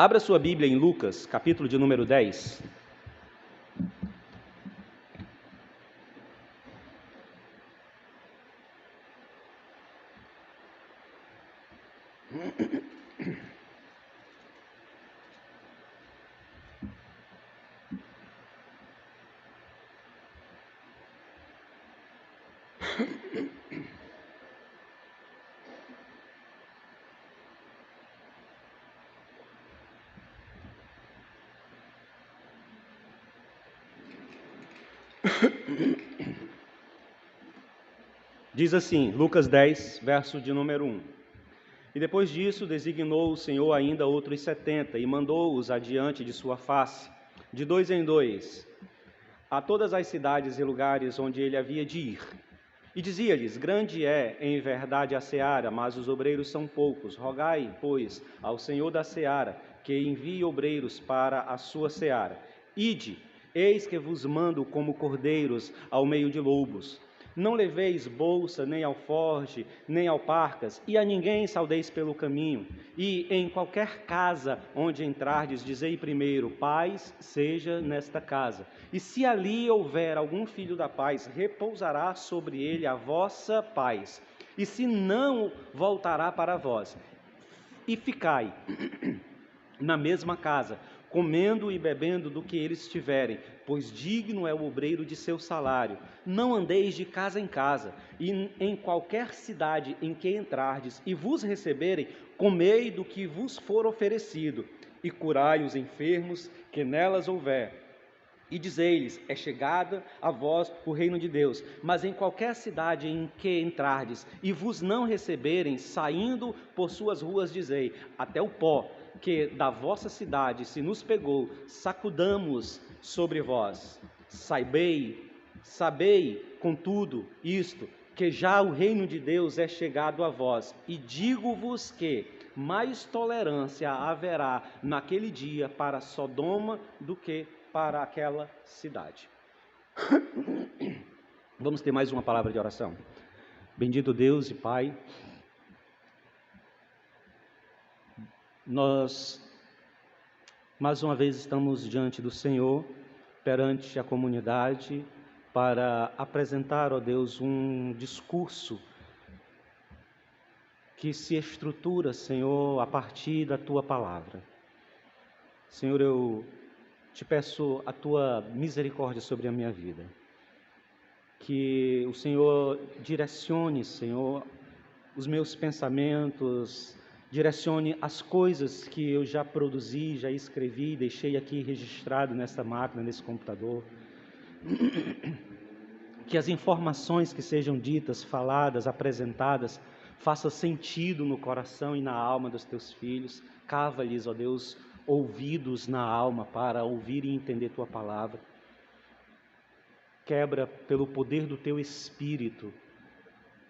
Abra sua Bíblia em Lucas, capítulo de número 10. Diz assim, Lucas 10, verso de número 1. E depois disso designou o Senhor ainda outros 70 e mandou-os adiante de sua face, de dois em dois, a todas as cidades e lugares onde ele havia de ir. E dizia-lhes, grande é em verdade a seara, mas os obreiros são poucos. Rogai, pois, ao Senhor da seara, que envie obreiros para a sua seara. Ide, eis que vos mando como cordeiros ao meio de lobos. Não leveis bolsa, nem alforje, nem alparcas, e a ninguém saudeis pelo caminho. E em qualquer casa onde entrardes, dizei primeiro, paz seja nesta casa. E se ali houver algum filho da paz, repousará sobre ele a vossa paz. E se não, voltará para vós. E ficai na mesma casa, comendo e bebendo do que eles tiverem, pois digno é o obreiro de seu salário. Não andeis de casa em casa, e em qualquer cidade em que entrardes e vos receberem, comei do que vos for oferecido, e curai os enfermos que nelas houver. E dizei-lhes, é chegada a vós o reino de Deus. Mas em qualquer cidade em que entrardes e vos não receberem, saindo por suas ruas, dizei, até o pó que da vossa cidade se nos pegou, sacudamos sobre vós. Sabei, contudo, isto, que já o reino de Deus é chegado a vós. E digo-vos que mais tolerância haverá naquele dia para Sodoma do que para aquela cidade. Vamos ter mais uma palavra de oração. Bendito Deus e Pai, nós mais uma vez estamos diante do Senhor, perante a comunidade, para apresentar, ó Deus, um discurso que se estrutura, Senhor, a partir da Tua palavra. Senhor, eu te peço a Tua misericórdia sobre a minha vida. Que o Senhor direcione, Senhor, os meus pensamentos, direcione as coisas que eu já produzi, já escrevi, deixei aqui registrado nessa máquina, nesse computador. Que as informações que sejam ditas, faladas, apresentadas, façam sentido no coração e na alma dos teus filhos. Cava-lhes, ó Deus, ouvidos na alma para ouvir e entender tua palavra. Quebra pelo poder do teu Espírito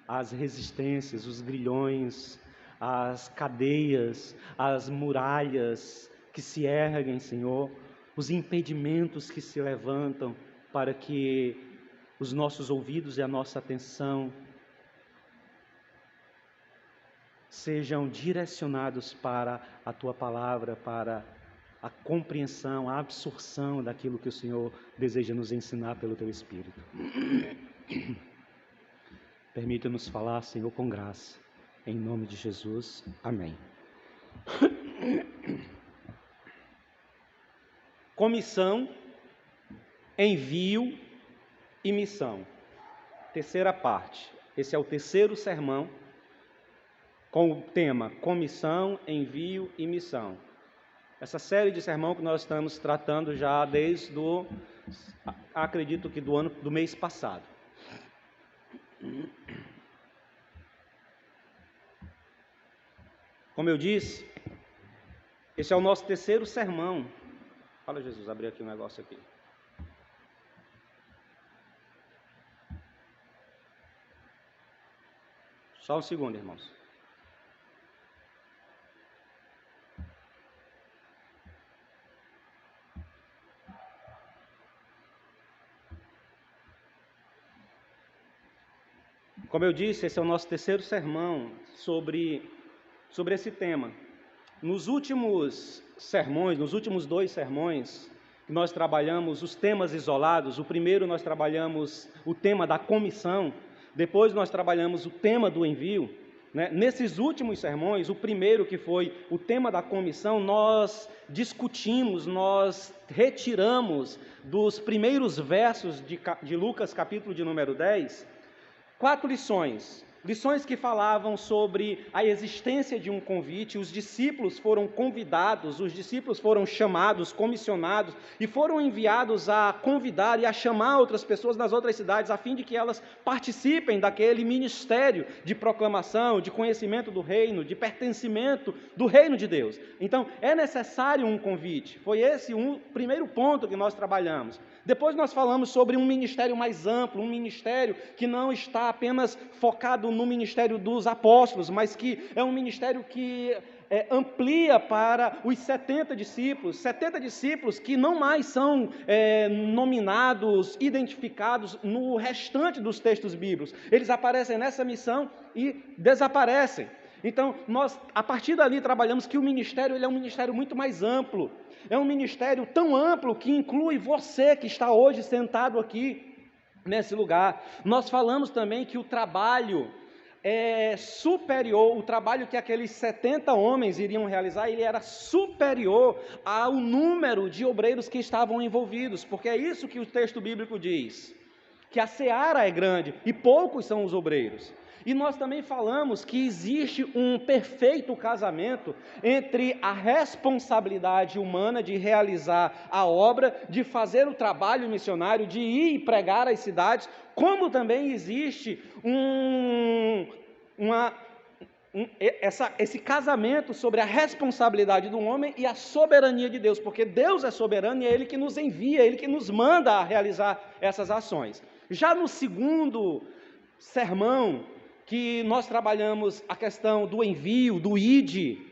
as resistências, os grilhões, as cadeias, as muralhas que se erguem, Senhor, os impedimentos que se levantam para que os nossos ouvidos e a nossa atenção sejam direcionados para a Tua palavra, para a compreensão, a absorção daquilo que o Senhor deseja nos ensinar pelo Teu Espírito. Permita-nos falar, Senhor, com graça. Em nome de Jesus. Amém. Comissão, envio e missão. Terceira parte. Esse é o terceiro sermão com o tema comissão, envio e missão. Essa série de sermão que nós estamos tratando já desde acredito que do mês passado. Como eu disse, esse é o nosso terceiro sermão. Fala, Jesus, abri aqui um negócio aqui. Só um segundo, irmãos. Como eu disse, esse é o nosso terceiro sermão sobre esse tema. Nos últimos sermões, nos últimos 2 sermões, nós trabalhamos os temas isolados. O primeiro nós trabalhamos o tema da comissão, depois nós trabalhamos o tema do envio. Nesses últimos sermões, o primeiro, que foi o tema da comissão, nós discutimos, nós retiramos dos primeiros versos de Lucas, capítulo de número 10, 4 lições. Lições que falavam sobre a existência de um convite. Os discípulos foram convidados, os discípulos foram chamados, comissionados e foram enviados a convidar e a chamar outras pessoas nas outras cidades, a fim de que elas participem daquele ministério de proclamação, de conhecimento do reino, de pertencimento do reino de Deus. Então, é necessário um convite. Foi esse o primeiro ponto que nós trabalhamos. Depois nós falamos sobre um ministério mais amplo, um ministério que não está apenas focado no ministério dos apóstolos, mas que é um ministério que amplia para os 70 discípulos que não mais são nominados, identificados no restante dos textos bíblicos. Eles aparecem nessa missão e desaparecem. Então, nós, a partir dali, trabalhamos que o ministério ele é um ministério muito mais amplo. É um ministério tão amplo que inclui você que está hoje sentado aqui nesse lugar. Nós falamos também que o trabalho superior, o trabalho que aqueles 70 homens iriam realizar, ele era superior ao número de obreiros que estavam envolvidos, porque é isso que o texto bíblico diz, que a seara é grande e poucos são os obreiros. E nós também falamos que existe um perfeito casamento entre a responsabilidade humana de realizar a obra, de fazer o trabalho missionário, de ir e pregar às cidades, como também existe esse casamento sobre a responsabilidade do homem e a soberania de Deus, porque Deus é soberano e é Ele que nos envia, é Ele que nos manda a realizar essas ações. Já no segundo sermão, que nós trabalhamos a questão do envio, do ide,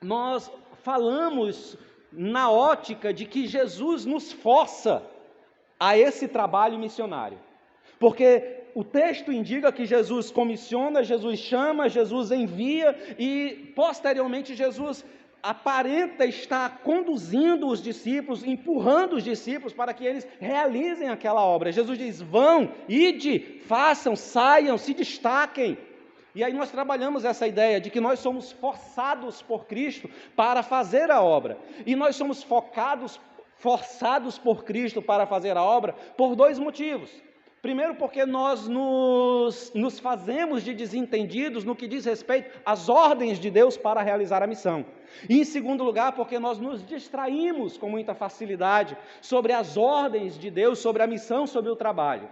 nós falamos na ótica de que Jesus nos força a esse trabalho missionário. Porque o texto indica que Jesus comissiona, Jesus chama, Jesus envia e, posteriormente, Jesus aparenta estar conduzindo os discípulos, empurrando os discípulos para que eles realizem aquela obra. Jesus diz: vão, ide, façam, saiam, se destaquem. E aí nós trabalhamos essa ideia de que nós somos forçados por Cristo para fazer a obra. E nós somos forçados por Cristo para fazer a obra por 2 motivos. Primeiro, porque nós nos fazemos de desentendidos no que diz respeito às ordens de Deus para realizar a missão. E, em segundo lugar, porque nós nos distraímos com muita facilidade sobre as ordens de Deus, sobre a missão, sobre o trabalho.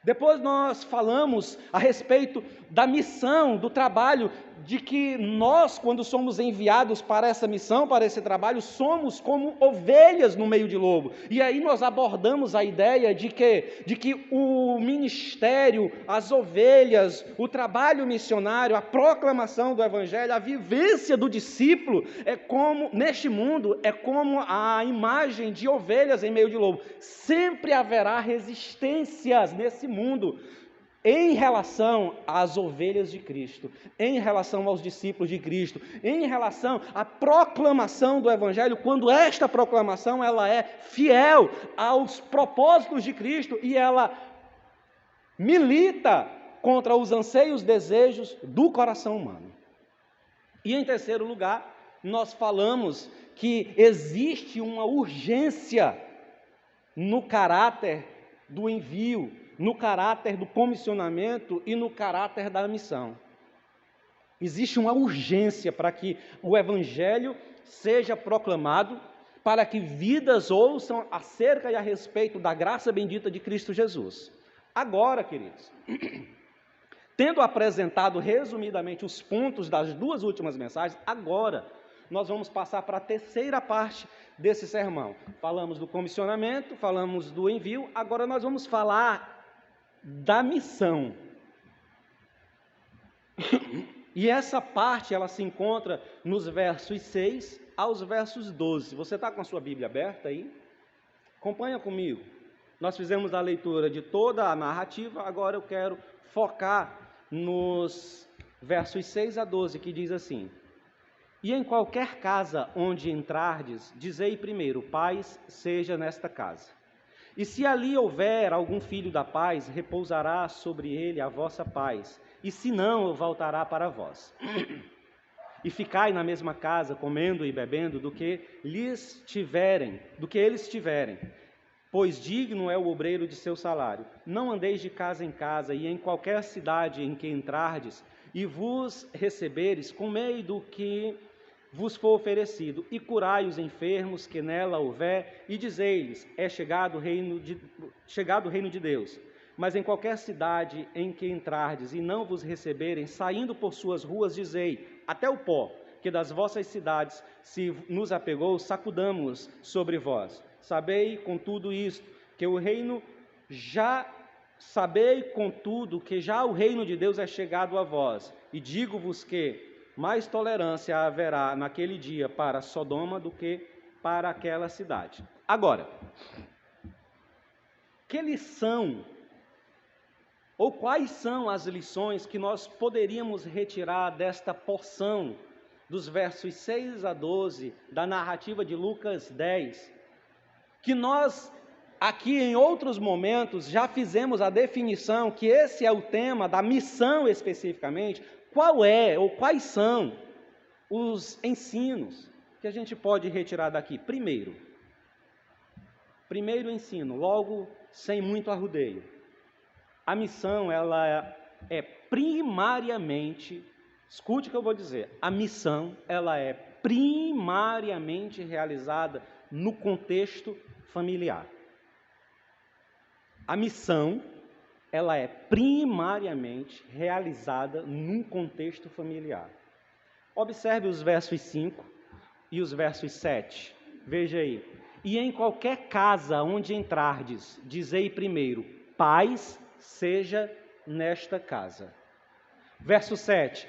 Depois nós falamos a respeito da missão, do trabalho, de que nós, quando somos enviados para essa missão, para esse trabalho, somos como ovelhas no meio de lobo. E aí nós abordamos a ideia de que o ministério, as ovelhas, o trabalho missionário, a proclamação do evangelho, a vivência do discípulo, neste mundo, é como a imagem de ovelhas em meio de lobo. Sempre haverá resistências nesse mundo em relação às ovelhas de Cristo, em relação aos discípulos de Cristo, em relação à proclamação do evangelho, quando esta proclamação ela é fiel aos propósitos de Cristo e ela milita contra os anseios, desejos do coração humano. E em terceiro lugar, nós falamos que existe uma urgência no caráter do envio, no caráter do comissionamento e no caráter da missão. Existe uma urgência para que o evangelho seja proclamado, para que vidas ouçam acerca e a respeito da graça bendita de Cristo Jesus. Agora, queridos, tendo apresentado resumidamente os pontos das 2 últimas mensagens, agora nós vamos passar para a terceira parte desse sermão. Falamos do comissionamento, falamos do envio, agora nós vamos falar da missão. E essa parte, ela se encontra nos versos 6 aos versos 12. Você está com a sua Bíblia aberta aí? Acompanha comigo. Nós fizemos a leitura de toda a narrativa, agora eu quero focar nos versos 6 a 12, que diz assim: E em qualquer casa onde entrardes, dizei primeiro, paz seja nesta casa. E se ali houver algum filho da paz, repousará sobre ele a vossa paz, e se não, voltará para vós. E ficai na mesma casa, comendo e bebendo, do que eles tiverem, pois digno é o obreiro de seu salário. Não andeis de casa em casa, e em qualquer cidade em que entrardes, e vos receberes, comei do que vos for oferecido, e curai os enfermos que nela houver, e dizei-lhes, é chegado o reino de Deus. Mas em qualquer cidade em que entrardes, e não vos receberem, saindo por suas ruas, dizei, até o pó, que das vossas cidades se nos apegou, sacudamos sobre vós. Sabei, contudo, isto, que o reino já o reino de Deus é chegado a vós, e digo-vos que mais tolerância haverá naquele dia para Sodoma do que para aquela cidade. Agora, que lição, ou quais são as lições que nós poderíamos retirar desta porção dos versos 6 a 12 da narrativa de Lucas 10, que nós aqui em outros momentos já fizemos a definição que esse é o tema da missão especificamente. Qual é ou quais são os ensinos que a gente pode retirar daqui? Primeiro ensino, logo sem muito arrudeio. A missão, ela é primariamente, escute o que eu vou dizer, a missão, ela é primariamente realizada no contexto familiar. A missão, ela é primariamente realizada num contexto familiar. Observe os versos 5 e os versos 7. Veja aí. E em qualquer casa onde entrardes, dizei primeiro, paz seja nesta casa. Verso 7.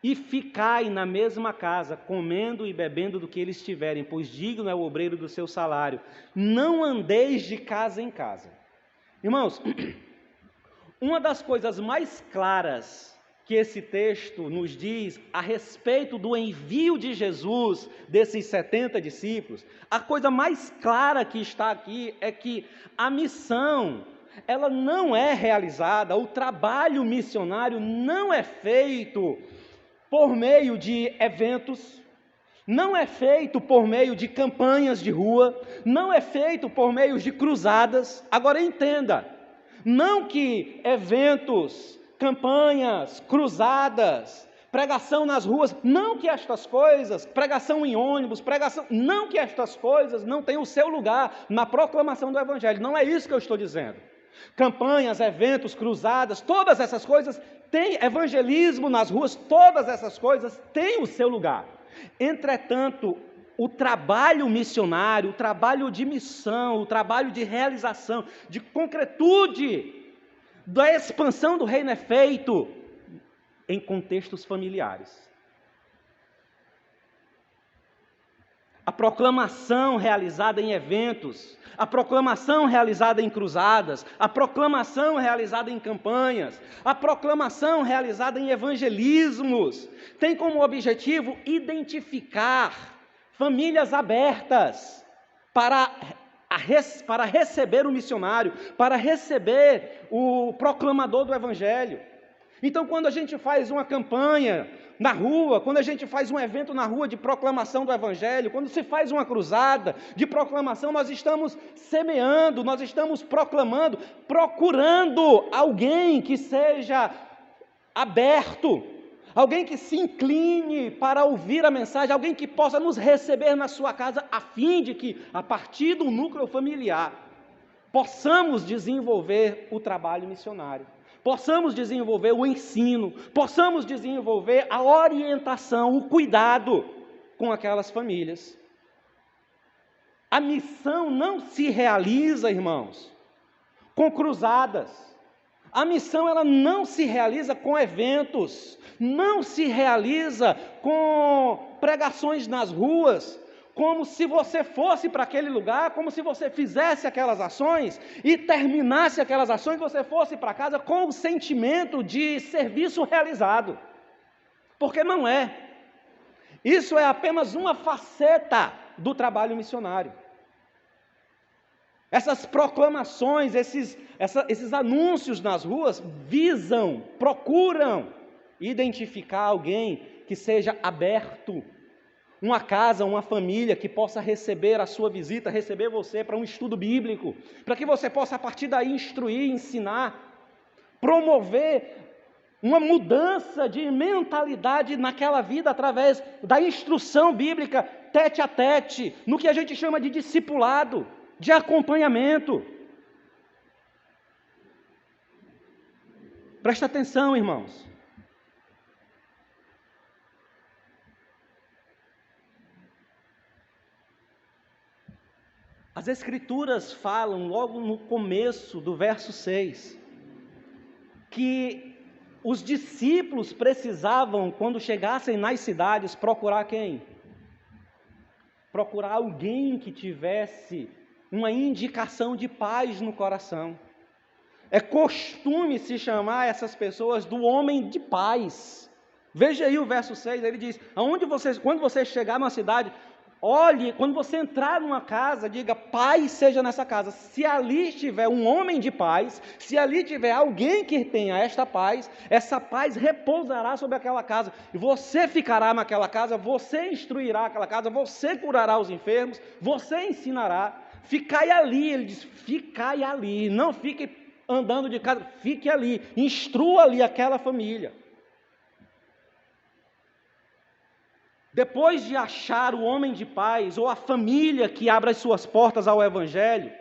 E ficai na mesma casa, comendo e bebendo do que eles tiverem, pois digno é o obreiro do seu salário. Não andeis de casa em casa. Irmãos, uma das coisas mais claras que esse texto nos diz a respeito do envio de Jesus, desses 70 discípulos, a coisa mais clara que está aqui é que a missão, ela não é realizada, o trabalho missionário não é feito por meio de eventos, não é feito por meio de campanhas de rua, não é feito por meio de cruzadas. Agora entenda, não que eventos, campanhas, cruzadas, pregação nas ruas, não que estas coisas, pregação em ônibus, não que estas coisas não tenham o seu lugar na proclamação do Evangelho, não é isso que eu estou dizendo. Campanhas, eventos, cruzadas, todas essas coisas têm, evangelismo nas ruas, todas essas coisas têm o seu lugar. Entretanto, o trabalho missionário, o trabalho de missão, o trabalho de realização, de concretude da expansão do reino é feito em contextos familiares. A proclamação realizada em eventos, a proclamação realizada em cruzadas, a proclamação realizada em campanhas, a proclamação realizada em evangelismos, tem como objetivo identificar famílias abertas para receber o missionário, para receber o proclamador do Evangelho. Então, quando a gente faz uma campanha na rua, quando a gente faz um evento na rua de proclamação do Evangelho, quando se faz uma cruzada de proclamação, nós estamos semeando, nós estamos proclamando, procurando alguém que seja aberto, alguém que se incline para ouvir a mensagem, alguém que possa nos receber na sua casa, a fim de que, a partir do núcleo familiar, possamos desenvolver o trabalho missionário, possamos desenvolver o ensino, possamos desenvolver a orientação, o cuidado com aquelas famílias. A missão não se realiza, irmãos, com cruzadas. A missão, ela não se realiza com eventos, não se realiza com pregações nas ruas, como se você fosse para aquele lugar, como se você fizesse aquelas ações e terminasse aquelas ações, você fosse para casa com o sentimento de serviço realizado. Porque não é. Isso é apenas uma faceta do trabalho missionário. Essas proclamações, esses anúncios nas ruas procuram identificar alguém que seja aberto, uma casa, uma família que possa receber a sua visita, receber você para um estudo bíblico, para que você possa a partir daí instruir, ensinar, promover uma mudança de mentalidade naquela vida através da instrução bíblica tete a tete, no que a gente chama de discipulado, de acompanhamento. Presta atenção, irmãos. As Escrituras falam logo no começo do verso 6, que os discípulos precisavam, quando chegassem nas cidades, procurar quem? Procurar alguém que tivesse uma indicação de paz no coração. É costume se chamar essas pessoas do homem de paz. Veja aí o verso 6, ele diz, quando você chegar numa cidade, olhe, quando você entrar numa casa, diga, paz seja nessa casa. Se ali estiver um homem de paz, se ali tiver alguém que tenha esta paz, essa paz repousará sobre aquela casa, e você ficará naquela casa, você instruirá aquela casa, você curará os enfermos, você ensinará. Ficai ali, ele diz, ficai ali, não fique andando de casa, fique ali, instrua ali aquela família. Depois de achar o homem de paz, ou a família que abre as suas portas ao Evangelho,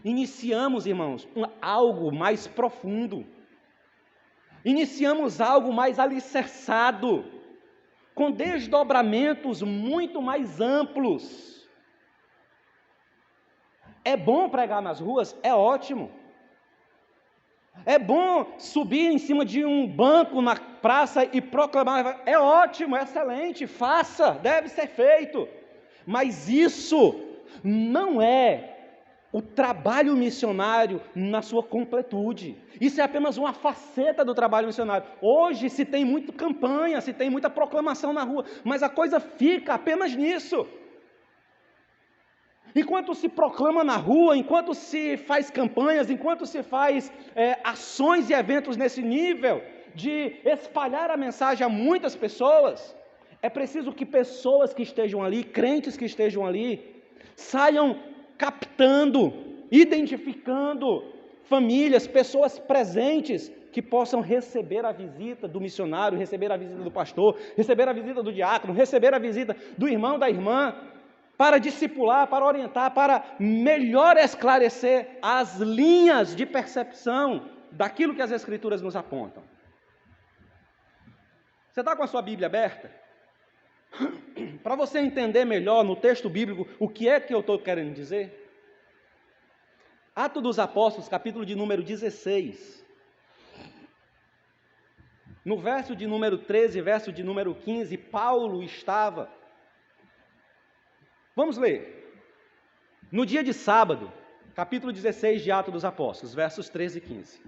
iniciamos, irmãos, algo mais profundo. Iniciamos algo mais alicerçado, com desdobramentos muito mais amplos. É bom pregar nas ruas? É ótimo. É bom subir em cima de um banco na praça e proclamar? É ótimo, é excelente, faça, deve ser feito. Mas isso não é o trabalho missionário na sua completude. Isso é apenas uma faceta do trabalho missionário. Hoje se tem muita campanha, se tem muita proclamação na rua, mas a coisa fica apenas nisso. Enquanto se proclama na rua, enquanto se faz campanhas, enquanto se faz ações e eventos nesse nível de espalhar a mensagem a muitas pessoas, é preciso que pessoas que estejam ali, crentes que estejam ali, saiam captando, identificando famílias, pessoas presentes que possam receber a visita do missionário, receber a visita do pastor, receber a visita do diácono, receber a visita do irmão, da irmã, para discipular, para orientar, para melhor esclarecer as linhas de percepção daquilo que as Escrituras nos apontam. Você está com a sua Bíblia aberta? Para você entender melhor no texto bíblico o que é que eu estou querendo dizer? Atos dos Apóstolos, capítulo de número 16. No verso de número 13, verso de número 15, Paulo estava... Vamos ler. No dia de sábado, capítulo 16 de Atos dos Apóstolos, versos 13 e 15.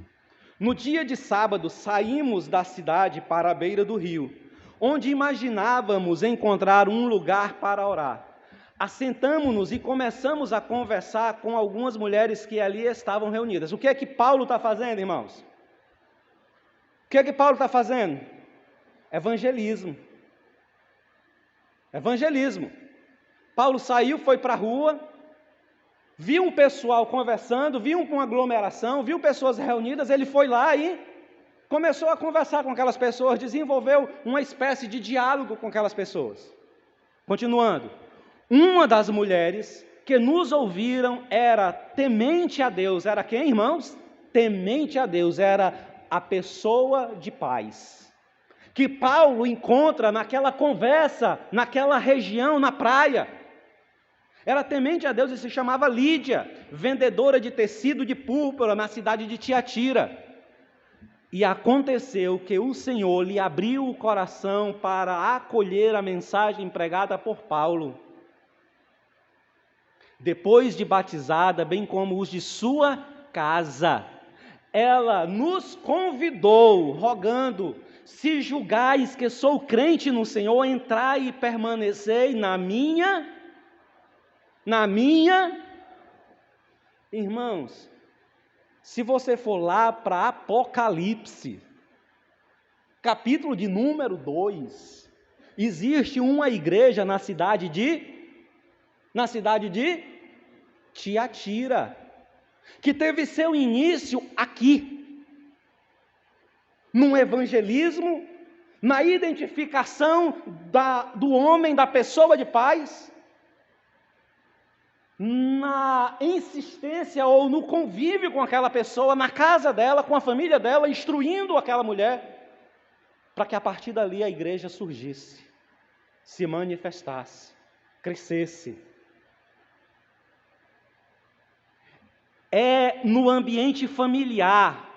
No dia de sábado, saímos da cidade para a beira do rio, onde imaginávamos encontrar um lugar para orar. Assentamo-nos e começamos a conversar com algumas mulheres que ali estavam reunidas. O que é que Paulo está fazendo, irmãos? O que é que Paulo está fazendo? Evangelismo. Evangelismo. Paulo saiu, foi para a rua, viu um pessoal conversando, viu uma aglomeração, viu pessoas reunidas, ele foi lá e começou a conversar com aquelas pessoas, desenvolveu uma espécie de diálogo com aquelas pessoas. Continuando, uma das mulheres que nos ouviram era temente a Deus. Era quem, irmãos? Temente a Deus, era a pessoa de paz que Paulo encontra naquela conversa, naquela região, na praia. Era temente a Deus e se chamava Lídia, vendedora de tecido de púrpura na cidade de Tiatira. E aconteceu que o Senhor lhe abriu o coração para acolher a mensagem pregada por Paulo. Depois de batizada, bem como os de sua casa, ela nos convidou, rogando se julgais que sou crente no Senhor, entrai e permanecei na minha. Irmãos, se você for lá para Apocalipse, capítulo de número 2, existe uma igreja na cidade de Tiatira, que teve seu início aqui, num evangelismo, na identificação do homem, da pessoa de paz, na insistência ou no convívio com aquela pessoa, na casa dela, com a família dela, instruindo aquela mulher, para que a partir dali a igreja surgisse, se manifestasse, crescesse. É no ambiente familiar,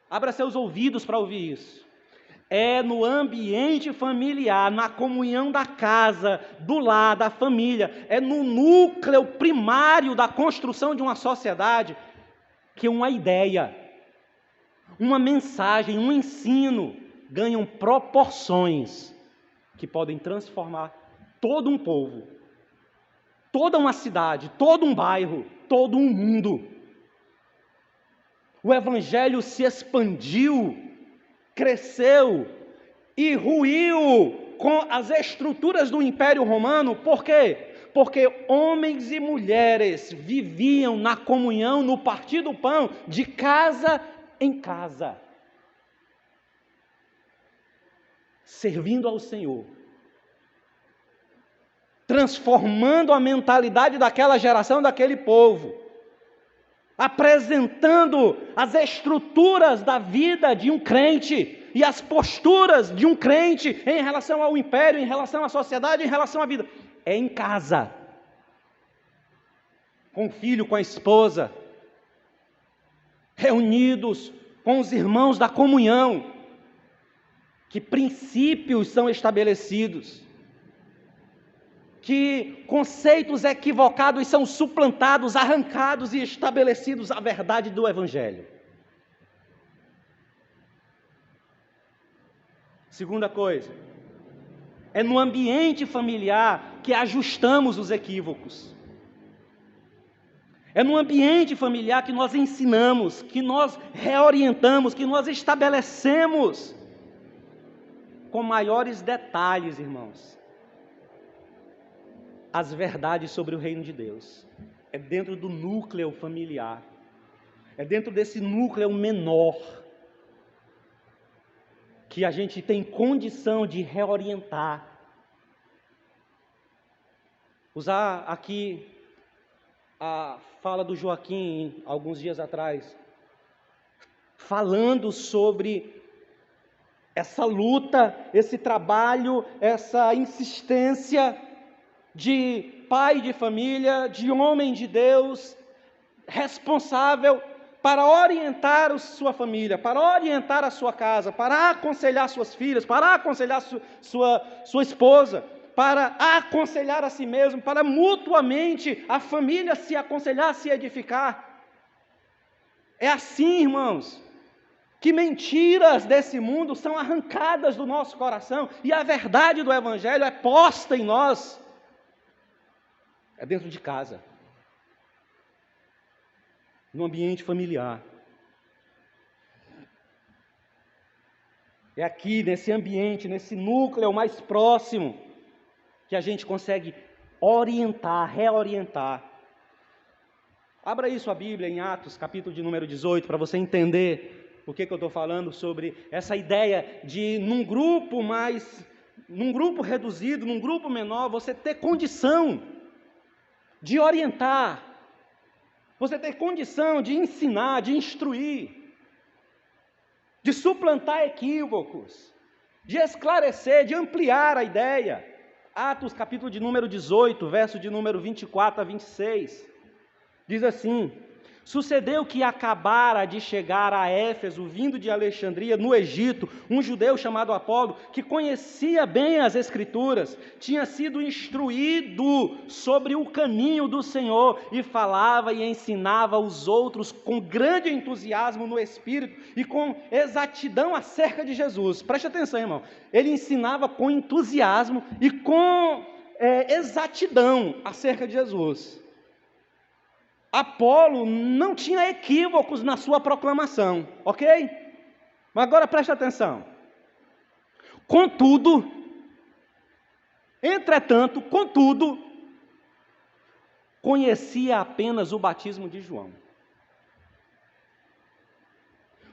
abra seus ouvidos para ouvir isso, é no ambiente familiar, na comunhão da casa, do lar, da família, é no núcleo primário da construção de uma sociedade, que uma ideia, uma mensagem, um ensino, ganham proporções que podem transformar todo um povo, toda uma cidade, todo um bairro, todo um mundo. O Evangelho se expandiu, cresceu e ruiu com as estruturas do Império Romano. Por quê? Porque homens e mulheres viviam na comunhão, no partir do pão, de casa em casa, servindo ao Senhor, transformando a mentalidade daquela geração, daquele povo, apresentando as estruturas da vida de um crente e as posturas de um crente em relação ao império, em relação à sociedade, em relação à vida. É em casa, com o filho, com a esposa, reunidos com os irmãos da comunhão, que princípios são estabelecidos, que conceitos equivocados são suplantados, arrancados e estabelecidos à verdade do Evangelho. Segunda coisa, é no ambiente familiar que ajustamos os equívocos. É no ambiente familiar que nós ensinamos, que nós reorientamos, que nós estabelecemos com maiores detalhes, irmãos, as verdades sobre o reino de Deus. É dentro do núcleo familiar, é dentro desse núcleo menor que a gente tem condição de reorientar. Usar aqui a fala do Joaquim, alguns dias atrás, falando sobre essa luta, esse trabalho, essa insistência de pai de família, de homem de Deus, responsável para orientar a sua família, para orientar a sua casa, para aconselhar suas filhas, para aconselhar sua esposa, para aconselhar a si mesmo, para mutuamente a família se aconselhar, se edificar. É assim, irmãos, que mentiras desse mundo são arrancadas do nosso coração e a verdade do Evangelho é posta em nós. É dentro de casa, no ambiente familiar. É aqui, nesse ambiente, nesse núcleo mais próximo, que a gente consegue orientar, reorientar. Abra aí sua Bíblia em Atos, capítulo de número 18, para você entender o que eu estou falando sobre essa ideia de, num grupo reduzido, num grupo menor, você ter condição de orientar, você ter condição de ensinar, de instruir, de suplantar equívocos, de esclarecer, de ampliar a ideia. Atos, capítulo de número 18, verso de número 24 a 26, diz assim: Sucedeu que acabara de chegar a Éfeso, vindo de Alexandria, no Egito, um judeu chamado Apolo, que conhecia bem as Escrituras, tinha sido instruído sobre o caminho do Senhor e falava e ensinava os outros com grande entusiasmo no Espírito e com exatidão acerca de Jesus. Preste atenção, irmão. Ele ensinava com entusiasmo e com exatidão acerca de Jesus. Apolo não tinha equívocos na sua proclamação, ok? Mas agora preste atenção. Contudo, conhecia apenas o batismo de João.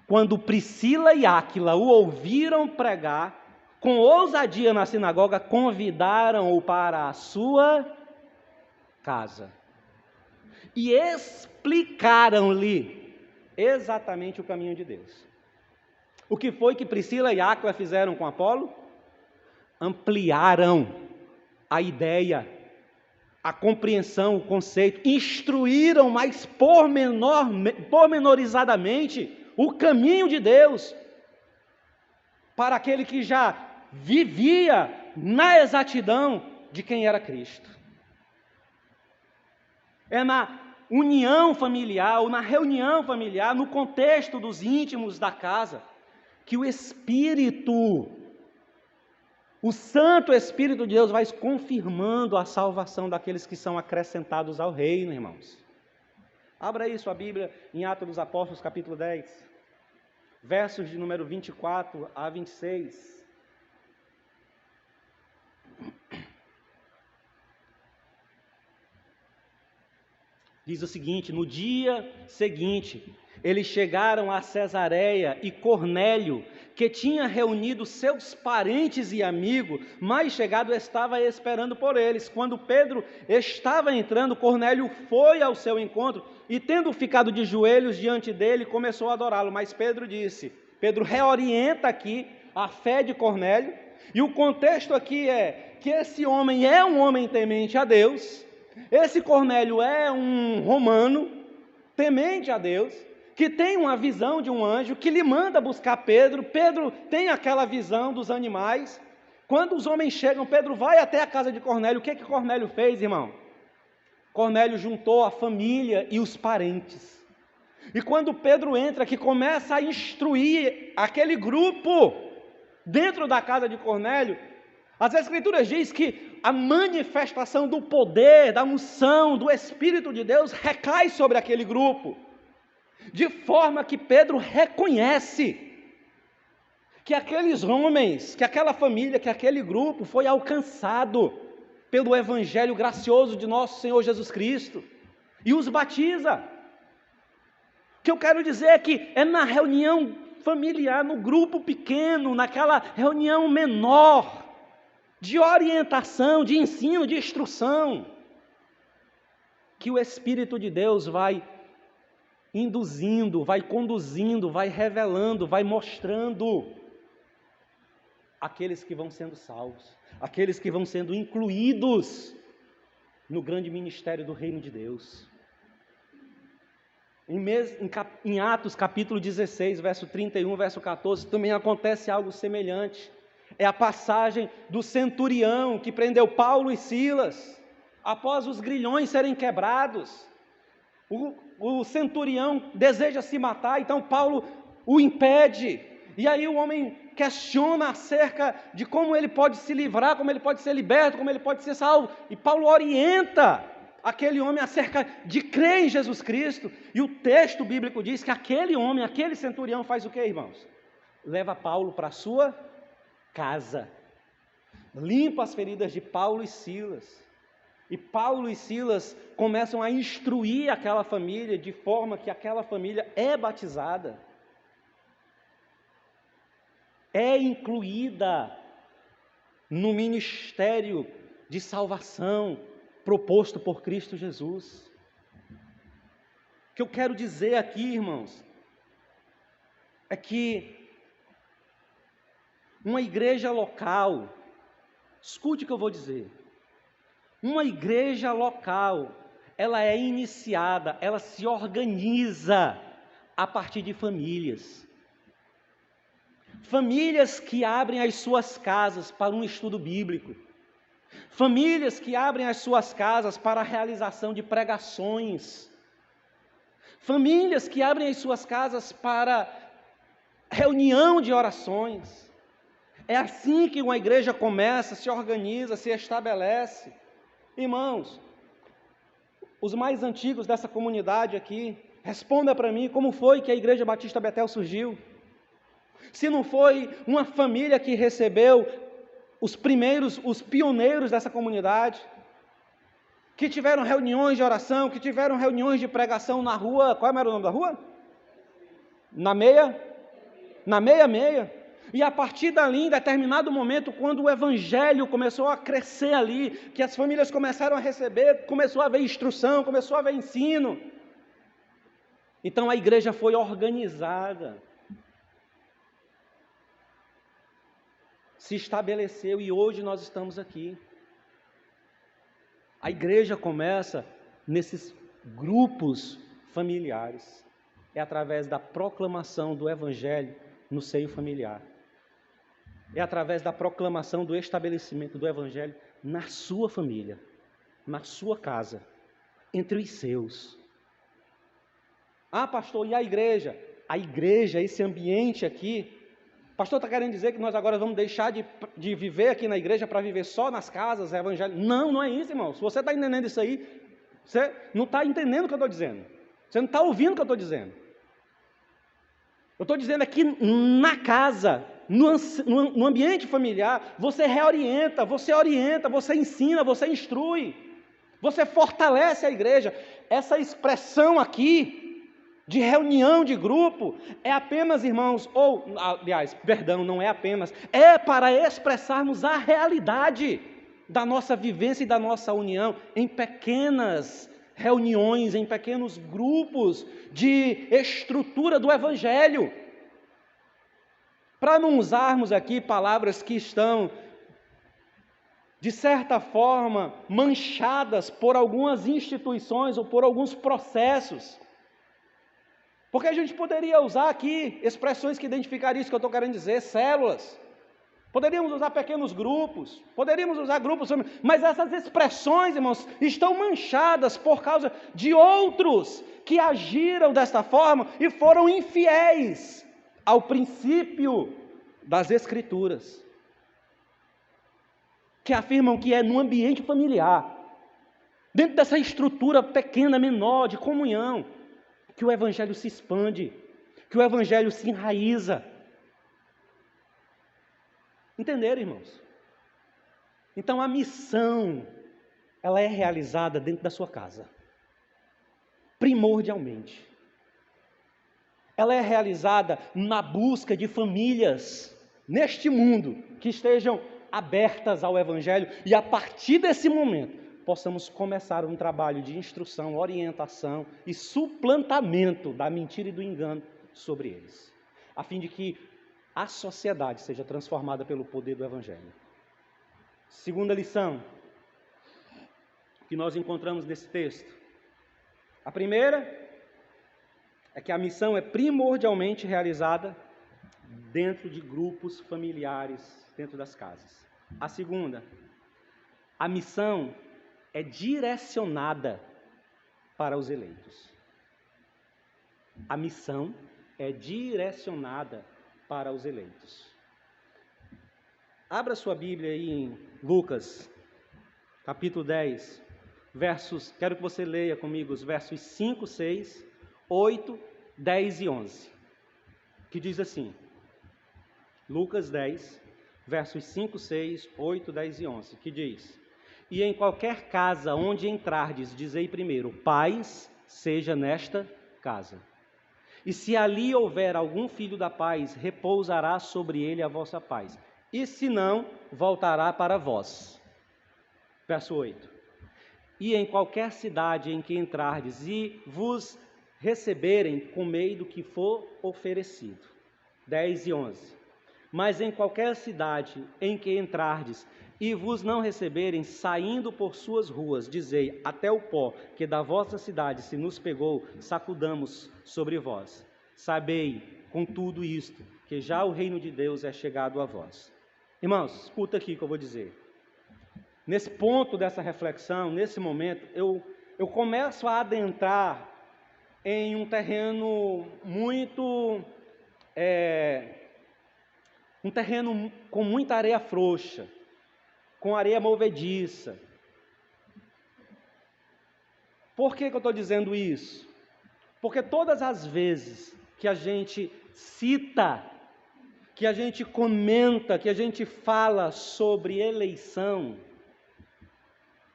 Quando Priscila e Áquila o ouviram pregar, com ousadia na sinagoga, convidaram-o para a sua casa. E explicaram-lhe exatamente o caminho de Deus. O que foi que Priscila e Áquila fizeram com Apolo? Ampliaram a ideia, a compreensão, o conceito, instruíram mais pormenorizadamente o caminho de Deus para aquele que já vivia na exatidão de quem era Cristo. É na união familiar, ou na reunião familiar, no contexto dos íntimos da casa, que o Espírito, o Santo Espírito de Deus vai confirmando a salvação daqueles que são acrescentados ao reino, irmãos. Abra aí sua Bíblia em Atos dos Apóstolos, capítulo 10, versos de número 24 a 26. Diz o seguinte: no dia seguinte, eles chegaram a Cesareia e Cornélio, que tinha reunido seus parentes e amigos, mais chegado, estava esperando por eles. Quando Pedro estava entrando, Cornélio foi ao seu encontro e, tendo ficado de joelhos diante dele, começou a adorá-lo. Mas Pedro reorienta aqui a fé de Cornélio, e o contexto aqui é que esse homem é um homem temente a Deus. Esse Cornélio é um romano, temente a Deus, que tem uma visão de um anjo, que lhe manda buscar Pedro. Pedro tem aquela visão dos animais. Quando os homens chegam, Pedro vai até a casa de Cornélio. O que Cornélio fez, irmão? Cornélio juntou a família e os parentes. E quando Pedro entra, que começa a instruir aquele grupo dentro da casa de Cornélio, as Escrituras dizem que a manifestação do poder, da unção, do Espírito de Deus recai sobre aquele grupo, de forma que Pedro reconhece que aqueles homens, que aquela família, que aquele grupo foi alcançado pelo Evangelho gracioso de nosso Senhor Jesus Cristo, e os batiza. O que eu quero dizer é que é na reunião familiar, no grupo pequeno, naquela reunião menor, de orientação, de ensino, de instrução, que o Espírito de Deus vai induzindo, vai conduzindo, vai revelando, vai mostrando aqueles que vão sendo salvos, aqueles que vão sendo incluídos no grande ministério do reino de Deus. Em Atos capítulo 16, verso 31, verso 14, também acontece algo semelhante. É a passagem do centurião que prendeu Paulo e Silas, após os grilhões serem quebrados. O centurião deseja se matar, então Paulo o impede, e aí o homem questiona acerca de como ele pode se livrar, como ele pode ser liberto, como ele pode ser salvo, e Paulo orienta aquele homem acerca de crer em Jesus Cristo, e o texto bíblico diz que aquele homem, aquele centurião faz o que, irmãos? Leva Paulo para a sua casa, limpa as feridas de Paulo e Silas, e Paulo e Silas começam a instruir aquela família, de forma que aquela família é batizada, é incluída no ministério de salvação proposto por Cristo Jesus. O que eu quero dizer aqui, irmãos, é que uma igreja local, escute o que eu vou dizer, uma igreja local ela é iniciada, ela se organiza a partir de famílias. Famílias que abrem as suas casas para um estudo bíblico. Famílias que abrem as suas casas para a realização de pregações. Famílias que abrem as suas casas para reunião de orações. É assim que uma igreja começa, se organiza, se estabelece. Irmãos, os mais antigos dessa comunidade aqui, responda para mim como foi que a Igreja Batista Betel surgiu. Se não foi uma família que recebeu os primeiros, os pioneiros dessa comunidade, que tiveram reuniões de oração, que tiveram reuniões de pregação na rua, qual era o nome da rua? Na meia. E a partir dali, em determinado momento, quando o evangelho começou a crescer ali, que as famílias começaram a receber, começou a haver instrução, começou a haver ensino. Então a igreja foi organizada, se estabeleceu e hoje nós estamos aqui. A igreja começa nesses grupos familiares, é através da proclamação do evangelho no seio familiar. É através da proclamação do estabelecimento do evangelho na sua família, na sua casa, entre os seus. Ah, pastor, e a igreja? A igreja, esse ambiente aqui, pastor está querendo dizer que nós agora vamos deixar de viver aqui na igreja para viver só nas casas evangélicas? Não, não é isso, irmão. Se você está entendendo isso aí, você não está entendendo o que eu estou dizendo. Você não está ouvindo o que eu estou dizendo. Eu estou dizendo aqui na casa, no ambiente familiar, você reorienta, você ensina, você instrui, você fortalece a igreja. Essa expressão aqui de reunião de grupo é apenas, irmãos, não é apenas, é para expressarmos a realidade da nossa vivência e da nossa união em pequenas reuniões, em pequenos grupos de estrutura do evangelho. Para não usarmos aqui palavras que estão, de certa forma, manchadas por algumas instituições ou por alguns processos. Porque a gente poderia usar aqui expressões que identificariam isso que eu estou querendo dizer, células. Poderíamos usar pequenos grupos, poderíamos usar grupos, mas essas expressões, irmãos, estão manchadas por causa de outros que agiram desta forma e foram infiéis ao princípio das Escrituras, que afirmam que é no ambiente familiar, dentro dessa estrutura pequena, menor, de comunhão, que o Evangelho se expande, que o Evangelho se enraiza. Entenderam, irmãos? Então a missão, ela é realizada dentro da sua casa, primordialmente. Ela é realizada na busca de famílias neste mundo que estejam abertas ao Evangelho e a partir desse momento possamos começar um trabalho de instrução, orientação e suplantamento da mentira e do engano sobre eles, a fim de que a sociedade seja transformada pelo poder do Evangelho. Segunda lição que nós encontramos nesse texto. A primeira é que a missão é primordialmente realizada dentro de grupos familiares, dentro das casas. A segunda, a missão é direcionada para os eleitos. A missão é direcionada para os eleitos. Abra sua Bíblia aí em Lucas, capítulo 10, quero que você leia comigo os versos 5, 6, 8, 10 e 11, que diz assim, Lucas 10, versos 5, 6, 8, 10 e 11, que diz, e em qualquer casa onde entrardes, dizei primeiro, paz seja nesta casa. E se ali houver algum filho da paz, repousará sobre ele a vossa paz. E se não, voltará para vós. Verso 8. E em qualquer cidade em que entrardes e vos receberem, comei do que for oferecido. 10 e 11. Mas em qualquer cidade em que entrardes e vos não receberem, saindo por suas ruas, dizei, até o pó que da vossa cidade se nos pegou, sacudamos sobre vós. Sabei, com tudo isto, que já o reino de Deus é chegado a vós. Irmãos, escuta aqui o que eu vou dizer. Nesse ponto dessa reflexão, nesse momento, eu começo a adentrar em um terreno muito... um terreno com muita areia frouxa, com areia movediça. Por que eu estou dizendo isso? Porque todas as vezes que a gente cita, que a gente comenta, que a gente fala sobre eleição,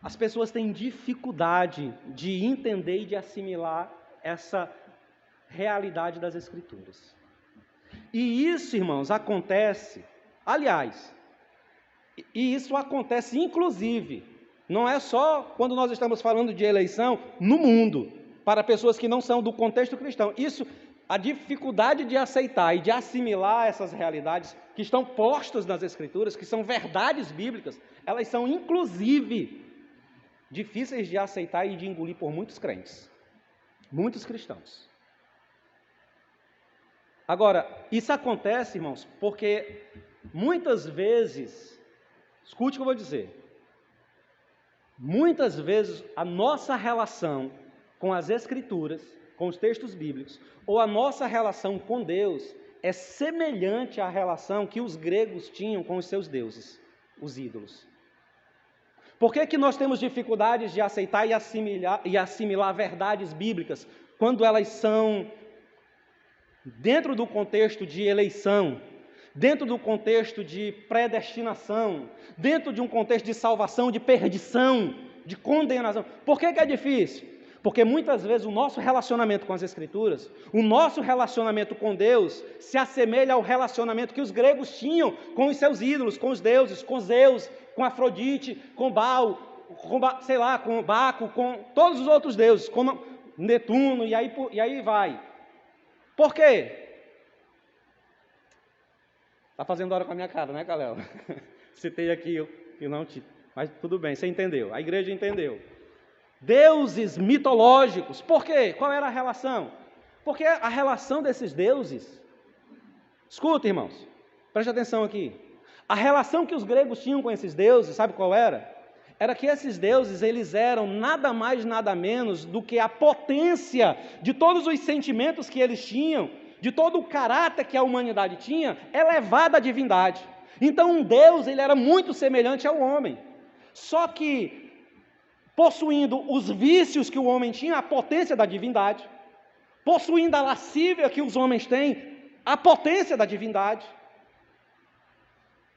as pessoas têm dificuldade de entender e de assimilar essa realidade das Escrituras. E isso, irmãos, acontece, aliás, e isso acontece inclusive, não é só quando nós estamos falando de eleição no mundo, para pessoas que não são do contexto cristão. Isso, a dificuldade de aceitar e de assimilar essas realidades que estão postas nas Escrituras, que são verdades bíblicas, elas são inclusive difíceis de aceitar e de engolir por muitos crentes, muitos cristãos. Agora, isso acontece, irmãos, porque muitas vezes, escute o que eu vou dizer, muitas vezes a nossa relação com as Escrituras, com os textos bíblicos, ou a nossa relação com Deus é semelhante à relação que os gregos tinham com os seus deuses, os ídolos. Por que nós temos dificuldades de aceitar e assimilar verdades bíblicas quando elas são dentro do contexto de eleição, dentro do contexto de predestinação, dentro de um contexto de salvação, de perdição, de condenação? Por que é difícil? Porque muitas vezes o nosso relacionamento com as Escrituras, o nosso relacionamento com Deus, se assemelha ao relacionamento que os gregos tinham com os seus ídolos, com os deuses, com Zeus, com Afrodite, com Baal, com Baco, com todos os outros deuses, como Netuno, e aí vai. Por quê? Está fazendo hora com a minha cara, né, Calel? Citei aqui, mas tudo bem, você entendeu, a igreja entendeu. Deuses mitológicos, por quê? Qual era a relação? Porque a relação desses deuses, escuta, irmãos, preste atenção aqui, a relação que os gregos tinham com esses deuses, sabe qual era? Era que esses deuses, eles eram nada mais, nada menos do que a potência de todos os sentimentos que eles tinham, de todo o caráter que a humanidade tinha, elevado à divindade. Então um Deus, ele era muito semelhante ao homem, só que possuindo os vícios que o homem tinha, a potência da divindade, possuindo a lascívia que os homens têm, a potência da divindade,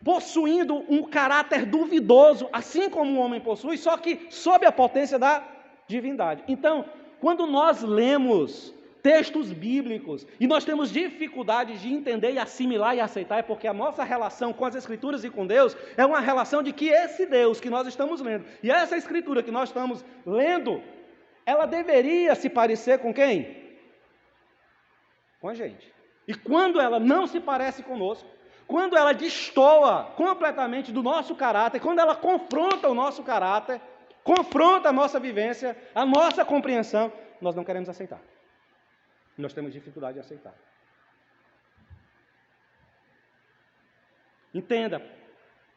possuindo um caráter duvidoso, assim como o homem possui, só que sob a potência da divindade. Então, quando nós lemos textos bíblicos e nós temos dificuldade de entender e assimilar e aceitar, é porque a nossa relação com as Escrituras e com Deus é uma relação de que esse Deus que nós estamos lendo, e essa Escritura que nós estamos lendo, ela deveria se parecer com quem? Com a gente. E quando ela não se parece conosco, quando ela destoa completamente do nosso caráter, quando ela confronta o nosso caráter, confronta a nossa vivência, a nossa compreensão, nós não queremos aceitar. Nós temos dificuldade de aceitar. Entenda,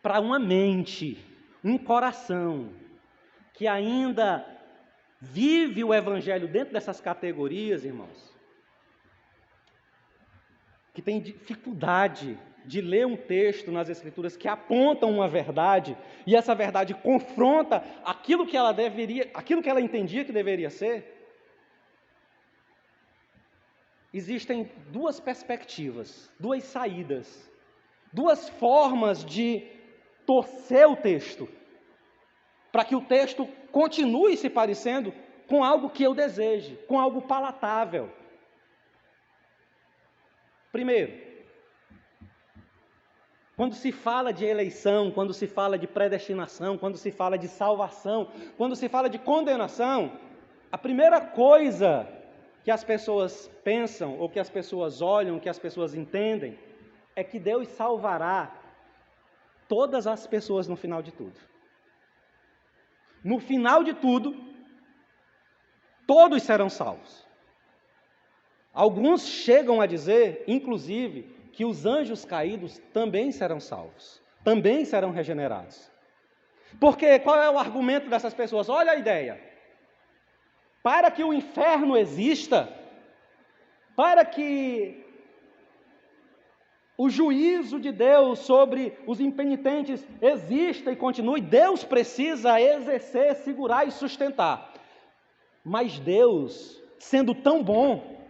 para uma mente, um coração que ainda vive o Evangelho dentro dessas categorias, irmãos, que tem dificuldade de ler um texto nas Escrituras que apontam uma verdade, e essa verdade confronta aquilo que ela entendia que deveria ser, existem duas perspectivas, duas saídas, duas formas de torcer o texto, para que o texto continue se parecendo com algo que eu deseje, com algo palatável. Primeiro, quando se fala de eleição, quando se fala de predestinação, quando se fala de salvação, quando se fala de condenação, a primeira coisa que as pessoas pensam, ou que as pessoas olham, que as pessoas entendem, é que Deus salvará todas as pessoas no final de tudo. No final de tudo, todos serão salvos. Alguns chegam a dizer, inclusive, que os anjos caídos também serão salvos, também serão regenerados. Porque qual é o argumento dessas pessoas? Olha a ideia. Para que o inferno exista, para que o juízo de Deus sobre os impenitentes exista e continue, Deus precisa exercer, segurar e sustentar. Mas Deus, sendo tão bom,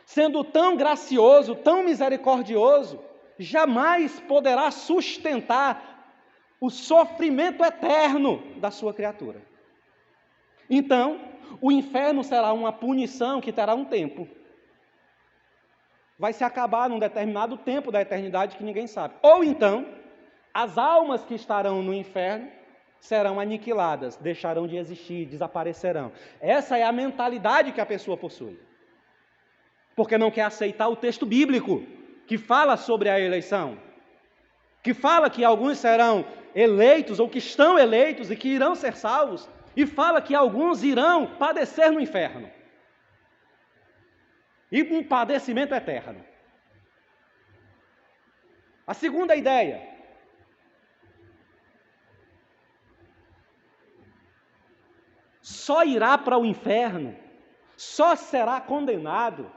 sendo tão gracioso, tão misericordioso, jamais poderá sustentar o sofrimento eterno da sua criatura. Então, o inferno será uma punição que terá um tempo. Vai se acabar num determinado tempo da eternidade que ninguém sabe. Ou então, as almas que estarão no inferno serão aniquiladas, deixarão de existir, desaparecerão. Essa é a mentalidade que a pessoa possui. Porque não quer aceitar o texto bíblico, que fala sobre a eleição, que fala que alguns serão eleitos, ou que estão eleitos e que irão ser salvos, e fala que alguns irão padecer no inferno. E um padecimento eterno. A segunda ideia. Só irá para o inferno, só será condenado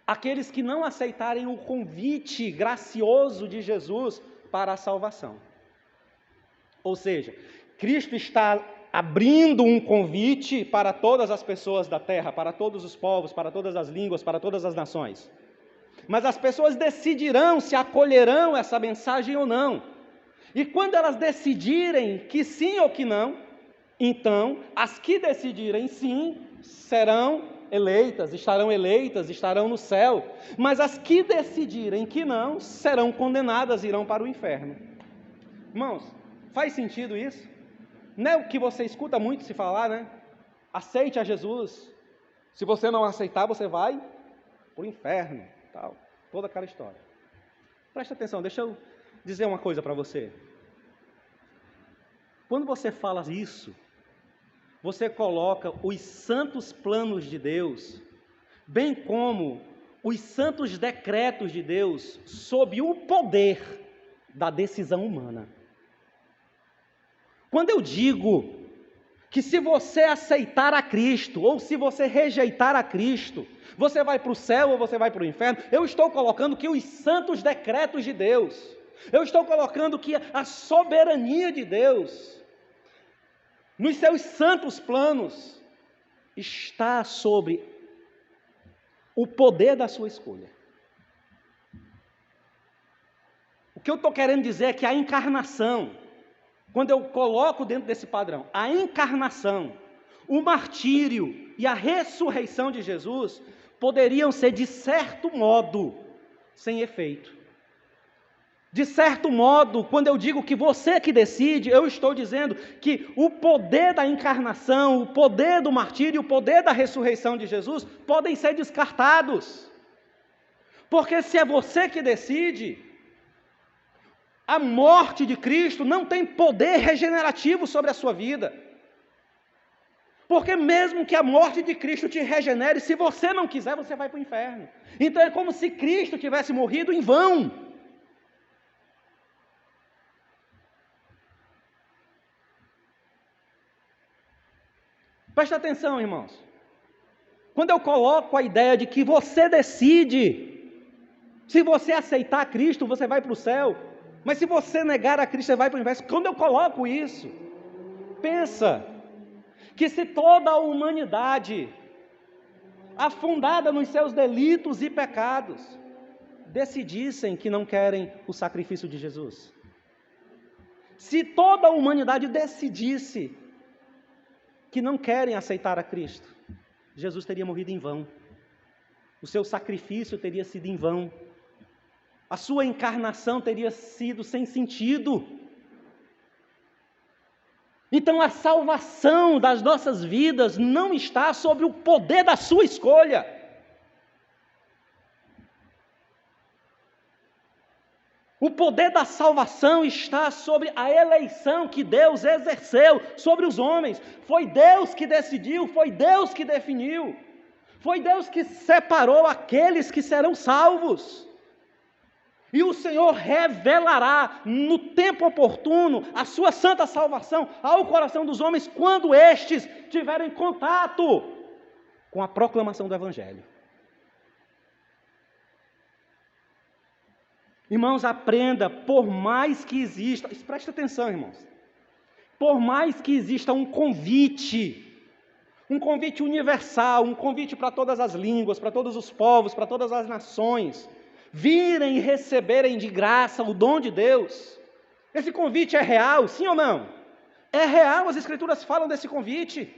aqueles que não aceitarem o convite gracioso de Jesus para a salvação. Ou seja, Cristo está abrindo um convite para todas as pessoas da terra, para todos os povos, para todas as línguas, para todas as nações. Mas as pessoas decidirão se acolherão essa mensagem ou não. E quando elas decidirem que sim ou que não, então as que decidirem sim serão eleitas, estarão no céu. Mas as que decidirem que não, serão condenadas, irão para o inferno. Irmãos, faz sentido isso? Não é o que você escuta muito se falar, né? Aceite a Jesus. Se você não aceitar, você vai para o inferno. Tal. Toda aquela história. Presta atenção, deixa eu dizer uma coisa para você. Quando você fala isso, você coloca os santos planos de Deus, bem como os santos decretos de Deus, sob o poder da decisão humana. Quando eu digo que se você aceitar a Cristo, ou se você rejeitar a Cristo, você vai para o céu ou você vai para o inferno, eu estou colocando que os santos decretos de Deus, eu estou colocando que a soberania de Deus, nos seus santos planos, está sobre o poder da sua escolha. O que eu estou querendo dizer é que a encarnação, quando eu coloco dentro desse padrão, a encarnação, o martírio e a ressurreição de Jesus, poderiam ser, de certo modo, sem efeito. De certo modo, quando eu digo que você que decide, eu estou dizendo que o poder da encarnação, o poder do martírio, o poder da ressurreição de Jesus, podem ser descartados. Porque se é você que decide, a morte de Cristo não tem poder regenerativo sobre a sua vida. Porque mesmo que a morte de Cristo te regenere, se você não quiser, você vai para o inferno. Então é como se Cristo tivesse morrido em vão. Presta atenção, irmãos. Quando eu coloco a ideia de que você decide, se você aceitar Cristo, você vai para o céu. Mas se você negar a Cristo, você vai para o inferno. Quando eu coloco isso, pensa que se toda a humanidade, afundada nos seus delitos e pecados, decidissem que não querem o sacrifício de Jesus, se toda a humanidade decidisse que não querem aceitar a Cristo, Jesus teria morrido em vão, o seu sacrifício teria sido em vão, a sua encarnação teria sido sem sentido. Então a salvação das nossas vidas não está sobre o poder da sua escolha. O poder da salvação está sobre a eleição que Deus exerceu sobre os homens. Foi Deus que decidiu, foi Deus que definiu. Foi Deus que separou aqueles que serão salvos. E o Senhor revelará no tempo oportuno a sua santa salvação ao coração dos homens quando estes tiverem contato com a proclamação do Evangelho. Irmãos, aprenda, por mais que exista, preste atenção, irmãos, por mais que exista um convite universal, um convite para todas as línguas, para todos os povos, para todas as nações, virem e receberem de graça o dom de Deus. Esse convite é real, sim ou não? É real, as Escrituras falam desse convite.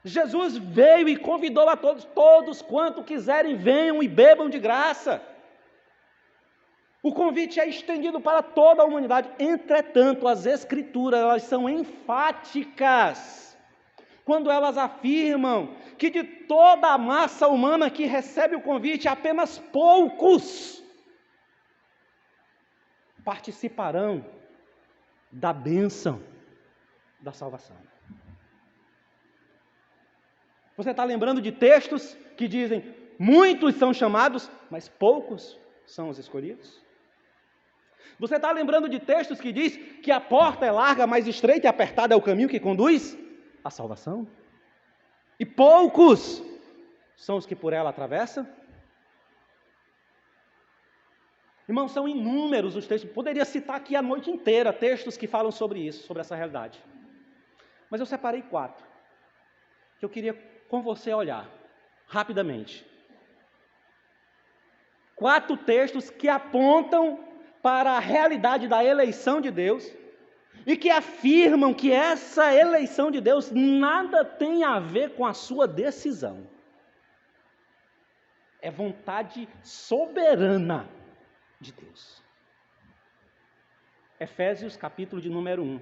Jesus veio e convidou a todos quanto quiserem, venham e bebam de graça. O convite é estendido para toda a humanidade. Entretanto, as Escrituras, elas são enfáticas quando elas afirmam que de toda a massa humana que recebe o convite, apenas poucos participarão da bênção da salvação. Você está lembrando de textos que dizem, muitos são chamados, mas poucos são os escolhidos? Você está lembrando de textos que diz que a porta é larga, mas estreita e apertada é o caminho que conduz à salvação? E poucos são os que por ela atravessam? Irmãos, são inúmeros os textos. Poderia citar aqui a noite inteira textos que falam sobre isso, sobre essa realidade. Mas eu separei 4, que eu queria com você olhar rapidamente. 4 textos que apontam para a realidade da eleição de Deus e que afirmam que essa eleição de Deus nada tem a ver com a sua decisão. É vontade soberana de Deus. Efésios, capítulo de número 1,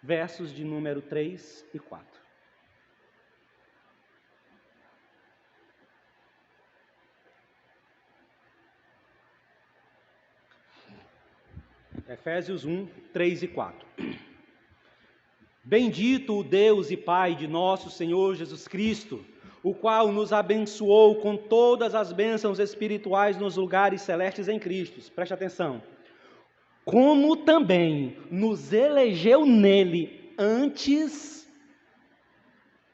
versos de número 3 e 4. Efésios 1, 3 e 4. Bendito o Deus e Pai de nosso Senhor Jesus Cristo, o qual nos abençoou com todas as bênçãos espirituais nos lugares celestes em Cristo. Preste atenção. Como também nos elegeu nele antes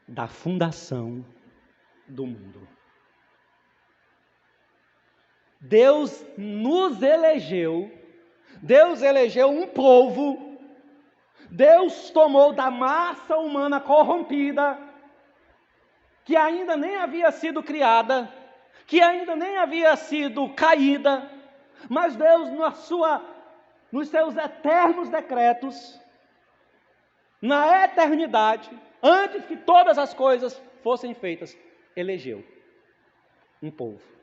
da fundação do mundo. Deus nos elegeu, Deus elegeu um povo, Deus tomou da massa humana corrompida, que ainda nem havia sido criada, que ainda nem havia sido caída, mas Deus, nos seus eternos decretos, na eternidade, antes que todas as coisas fossem feitas, elegeu um povo.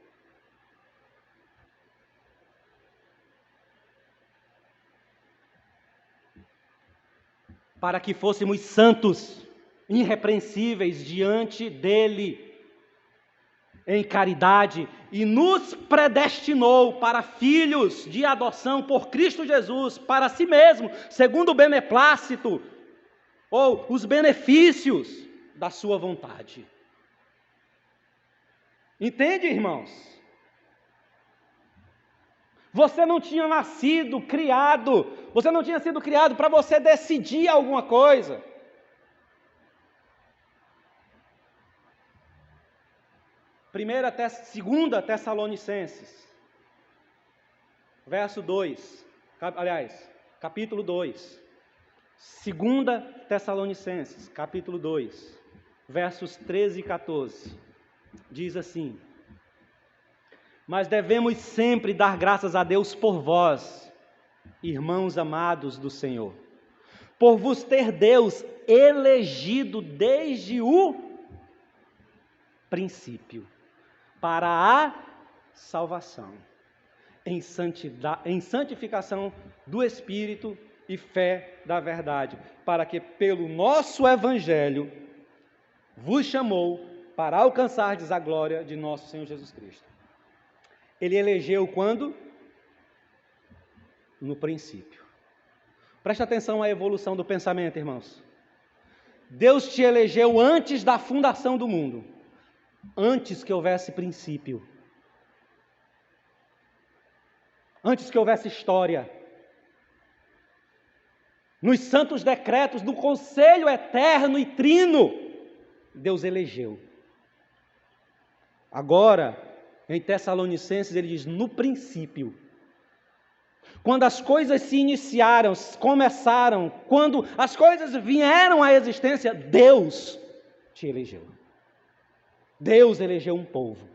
Para que fôssemos santos, irrepreensíveis diante dele, em caridade, e nos predestinou para filhos de adoção por Cristo Jesus, para si mesmo, segundo o beneplácito, ou os benefícios da sua vontade. Entende, irmãos? Você não tinha você não tinha sido criado para você decidir alguma coisa. Segunda Tessalonicenses, capítulo 2. Segunda Tessalonicenses, capítulo 2, versos 13 e 14. Diz assim: mas devemos sempre dar graças a Deus por vós, irmãos amados do Senhor, por vos ter Deus elegido desde o princípio, para a salvação, em santificação do Espírito e fé da verdade, para que pelo nosso Evangelho vos chamou para alcançardes a glória de nosso Senhor Jesus Cristo. Ele elegeu quando? no princípio. Presta atenção à evolução do pensamento, irmãos. Deus te elegeu antes da fundação do mundo, antes que houvesse princípio, antes que houvesse história. Nos santos decretos do conselho eterno e trino, Deus elegeu. Agora, em Tessalonicenses, ele diz, no princípio. Quando as coisas se iniciaram, começaram, quando as coisas vieram à existência, Deus te elegeu. Deus elegeu um povo.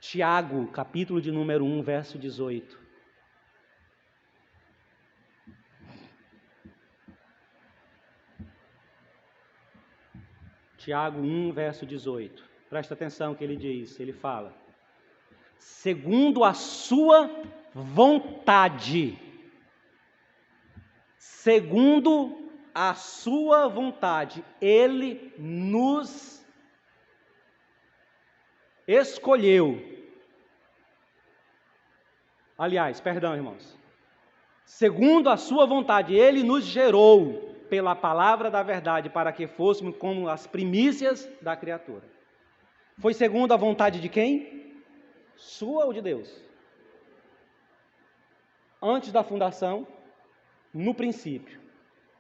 Tiago, capítulo de número 1, verso 18. Tiago 1, verso 18. Presta atenção que ele diz, ele fala. Segundo a sua vontade. Segundo a sua vontade, ele nos escolheu. Aliás, perdão, irmãos. Segundo a sua vontade, ele nos gerou pela palavra da verdade, para que fôssemos como as primícias da criatura. Foi segundo a vontade de quem? Sua ou de Deus? Antes da fundação, no princípio.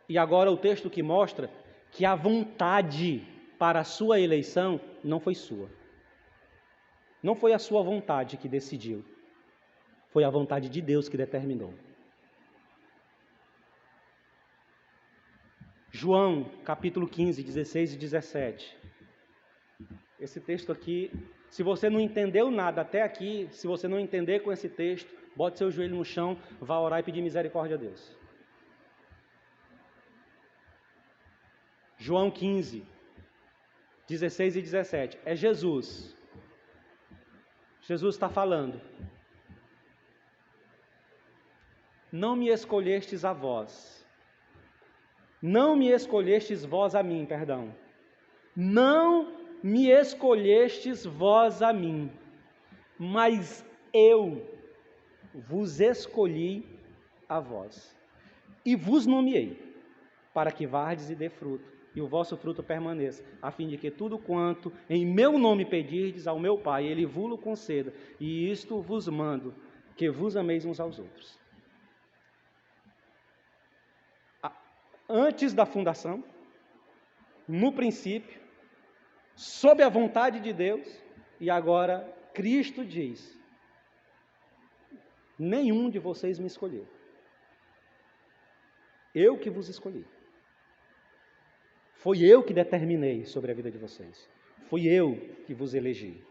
E agora o texto que mostra que a vontade para a sua eleição não foi sua. Não foi a sua vontade que decidiu. Foi a vontade de Deus que determinou. João, capítulo 15, 16 e 17. Esse texto aqui, se você não entendeu nada até aqui, se você não entender com esse texto, bote seu joelho no chão, vá orar e pedir misericórdia a Deus. João 15, 16 e 17. É Jesus. Jesus está falando. Não me escolhestes a vós. Não me escolhestes vós a mim, perdão. Não me escolhestes vós a mim, mas eu vos escolhi a vós, e vos nomeei, para que vardes e dê fruto, e o vosso fruto permaneça, a fim de que tudo quanto em meu nome pedirdes ao meu Pai, Ele vos conceda, e isto vos mando, que vos ameis uns aos outros. Antes da fundação, no princípio, sob a vontade de Deus, e agora Cristo diz, nenhum de vocês me escolheu. Eu que vos escolhi. Foi eu que determinei sobre a vida de vocês. Fui eu que vos elegi.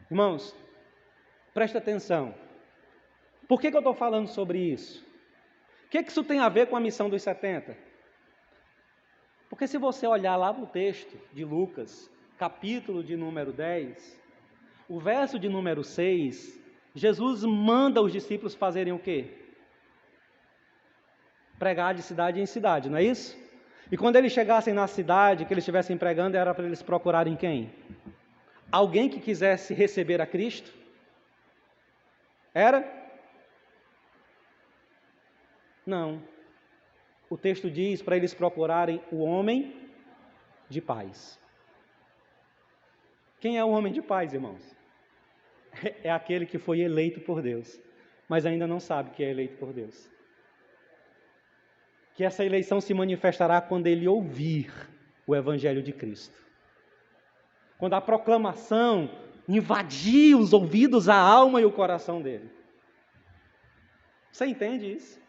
Irmãos, presta atenção. Por que eu estou falando sobre isso? O que isso tem a ver com a missão dos 70? Porque se você olhar lá no texto de Lucas, capítulo de número 10, o verso de número 6, Jesus manda os discípulos fazerem o quê? Pregar de cidade em cidade, não é isso? E quando eles chegassem na cidade que eles estivessem pregando, era para eles procurarem quem? Alguém que quisesse receber a Cristo? Era? Não. O texto diz para eles procurarem o homem de paz. Quem é o homem de paz, irmãos? É aquele que foi eleito por Deus, mas ainda não sabe que é eleito por Deus. Que essa eleição se manifestará quando ele ouvir o Evangelho de Cristo. Quando a proclamação invadir os ouvidos, a alma e o coração dele. Você entende isso?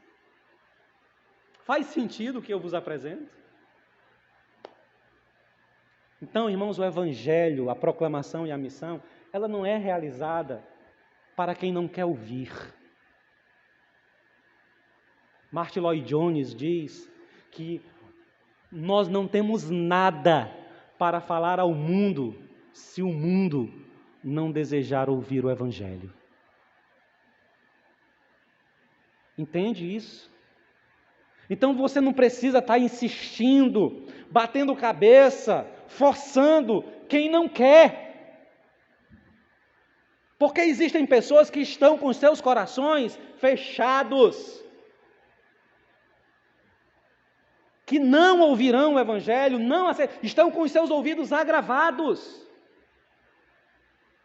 Faz sentido o que eu vos apresento? Então, irmãos, o Evangelho, a proclamação e a missão, ela não é realizada para quem não quer ouvir. Martin Lloyd Jones diz que nós não temos nada para falar ao mundo se o mundo não desejar ouvir o Evangelho. Entende isso? Então você não precisa estar insistindo, batendo cabeça, forçando quem não quer. Porque existem pessoas que estão com seus corações fechados, que não ouvirão o Evangelho, estão com os seus ouvidos agravados.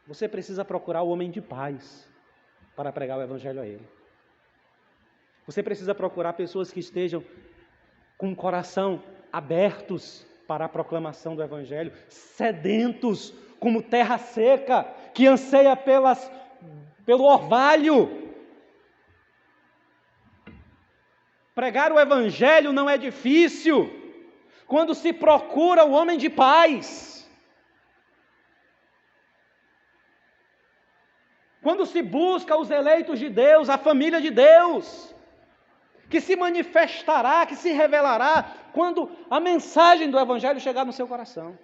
Você precisa procurar o homem de paz para pregar o Evangelho a ele. Você precisa procurar pessoas que estejam com o coração abertos para a proclamação do Evangelho, sedentos como terra seca, que anseia pelo orvalho. Pregar o Evangelho não é difícil quando se procura o homem de paz. Quando se busca os eleitos de Deus, a família de Deus, que se manifestará, que se revelará quando a mensagem do Evangelho chegar no seu coração.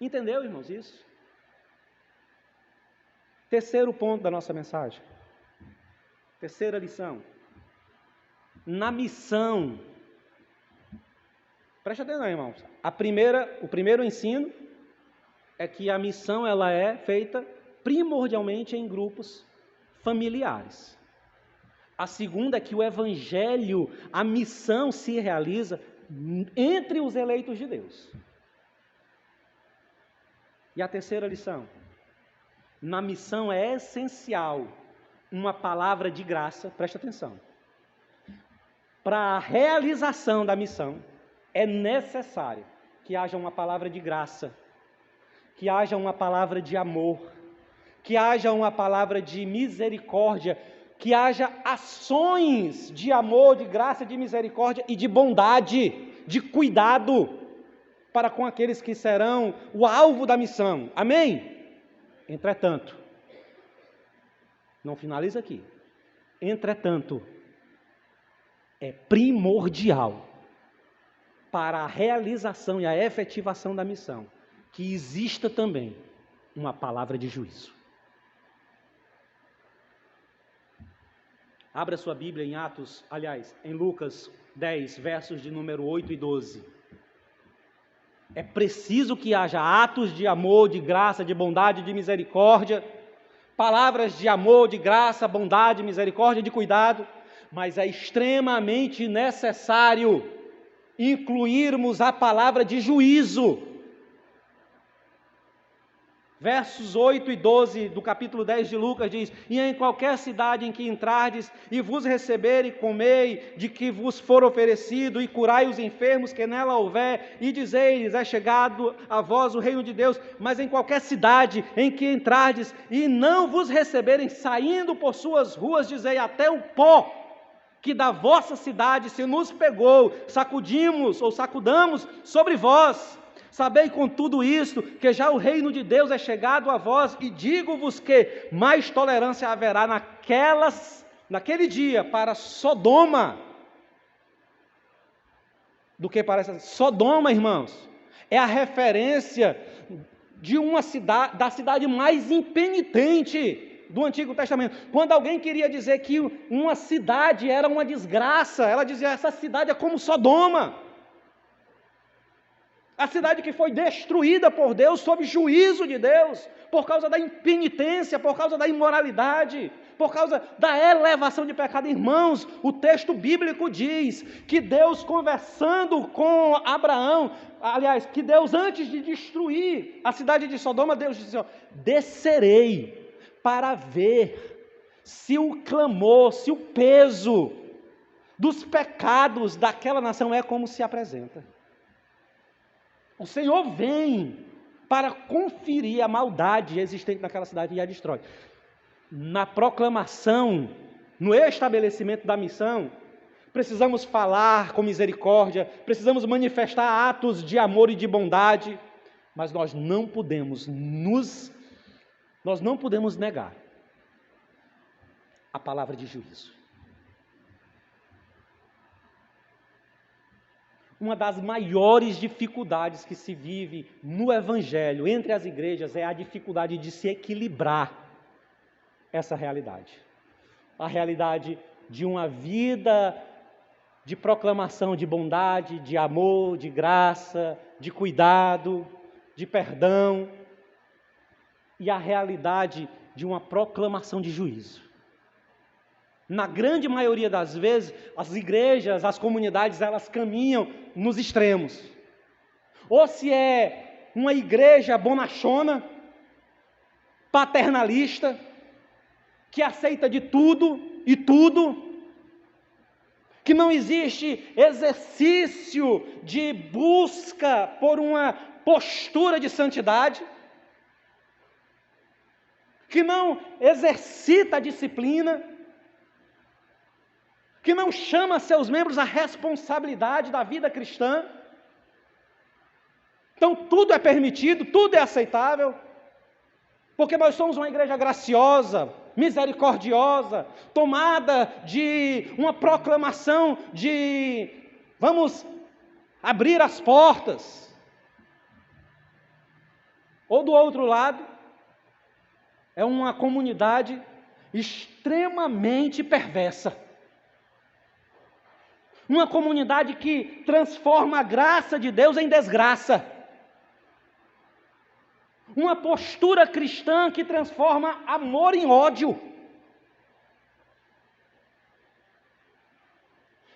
Entendeu, irmãos, isso? Terceiro ponto da nossa mensagem. Terceira lição. Na missão. Preste atenção, irmãos. O primeiro ensino é que a missão ela é feita primordialmente em grupos familiares. A segunda é que o Evangelho, a missão se realiza entre os eleitos de Deus. E a terceira lição, na missão é essencial uma palavra de graça, presta atenção. Para a realização da missão, é necessário que haja uma palavra de graça, que haja uma palavra de amor, que haja uma palavra de misericórdia, que haja ações de amor, de graça, de misericórdia e de bondade, de cuidado para com aqueles que serão o alvo da missão. Amém? Entretanto, não finaliza aqui. Entretanto, é primordial para a realização e a efetivação da missão que exista também uma palavra de juízo. Abra sua Bíblia em Lucas 10, versos de número 8 e 12. É preciso que haja atos de amor, de graça, de bondade, de misericórdia, palavras de amor, de graça, bondade, misericórdia, de cuidado, mas é extremamente necessário incluirmos a palavra de juízo. Versos 8 e 12 do capítulo 10 de Lucas diz: e em qualquer cidade em que entrardes, e vos receber e comei de que vos for oferecido, e curai os enfermos que nela houver, e dizei-lhes, é chegado a vós o reino de Deus. Mas em qualquer cidade em que entrardes, e não vos receberem, saindo por suas ruas, dizei, até o pó que da vossa cidade se nos pegou, sacudamos sobre vós. Sabei com tudo isto, que já o reino de Deus é chegado a vós, e digo-vos que mais tolerância haverá naquele dia para Sodoma, do que para essa. Sodoma, irmãos, é a referência de da cidade mais impenitente do Antigo Testamento. Quando alguém queria dizer que uma cidade era uma desgraça, ela dizia, essa cidade é como Sodoma. A cidade que foi destruída por Deus, sob juízo de Deus, por causa da impenitência, por causa da imoralidade, por causa da elevação de pecado. Irmãos, o texto bíblico diz que Deus, conversando com Abraão, aliás, que Deus, antes de destruir a cidade de Sodoma, Deus disse, descerei para ver se o clamor, se o peso dos pecados daquela nação é como se apresenta. O Senhor vem para conferir a maldade existente naquela cidade e a destrói. Na proclamação, no estabelecimento da missão, precisamos falar com misericórdia, precisamos manifestar atos de amor e de bondade, mas nós não podemos negar a palavra de juízo. Uma das maiores dificuldades que se vive no Evangelho, entre as igrejas, é a dificuldade de se equilibrar essa realidade. A realidade de uma vida de proclamação de bondade, de amor, de graça, de cuidado, de perdão. e a realidade de uma proclamação de juízo. Na grande maioria das vezes, as igrejas, as comunidades, elas caminham nos extremos. Ou se é uma igreja bonachona, paternalista, que aceita de tudo e tudo, que não existe exercício de busca por uma postura de santidade, que não exercita a disciplina, que não chama seus membros à responsabilidade da vida cristã. Então tudo é permitido, tudo é aceitável, porque nós somos uma igreja graciosa, misericordiosa, tomada de uma proclamação de vamos abrir as portas. Ou do outro lado, é uma comunidade extremamente perversa. Uma comunidade que transforma a graça de Deus em desgraça. Uma postura cristã que transforma amor em ódio.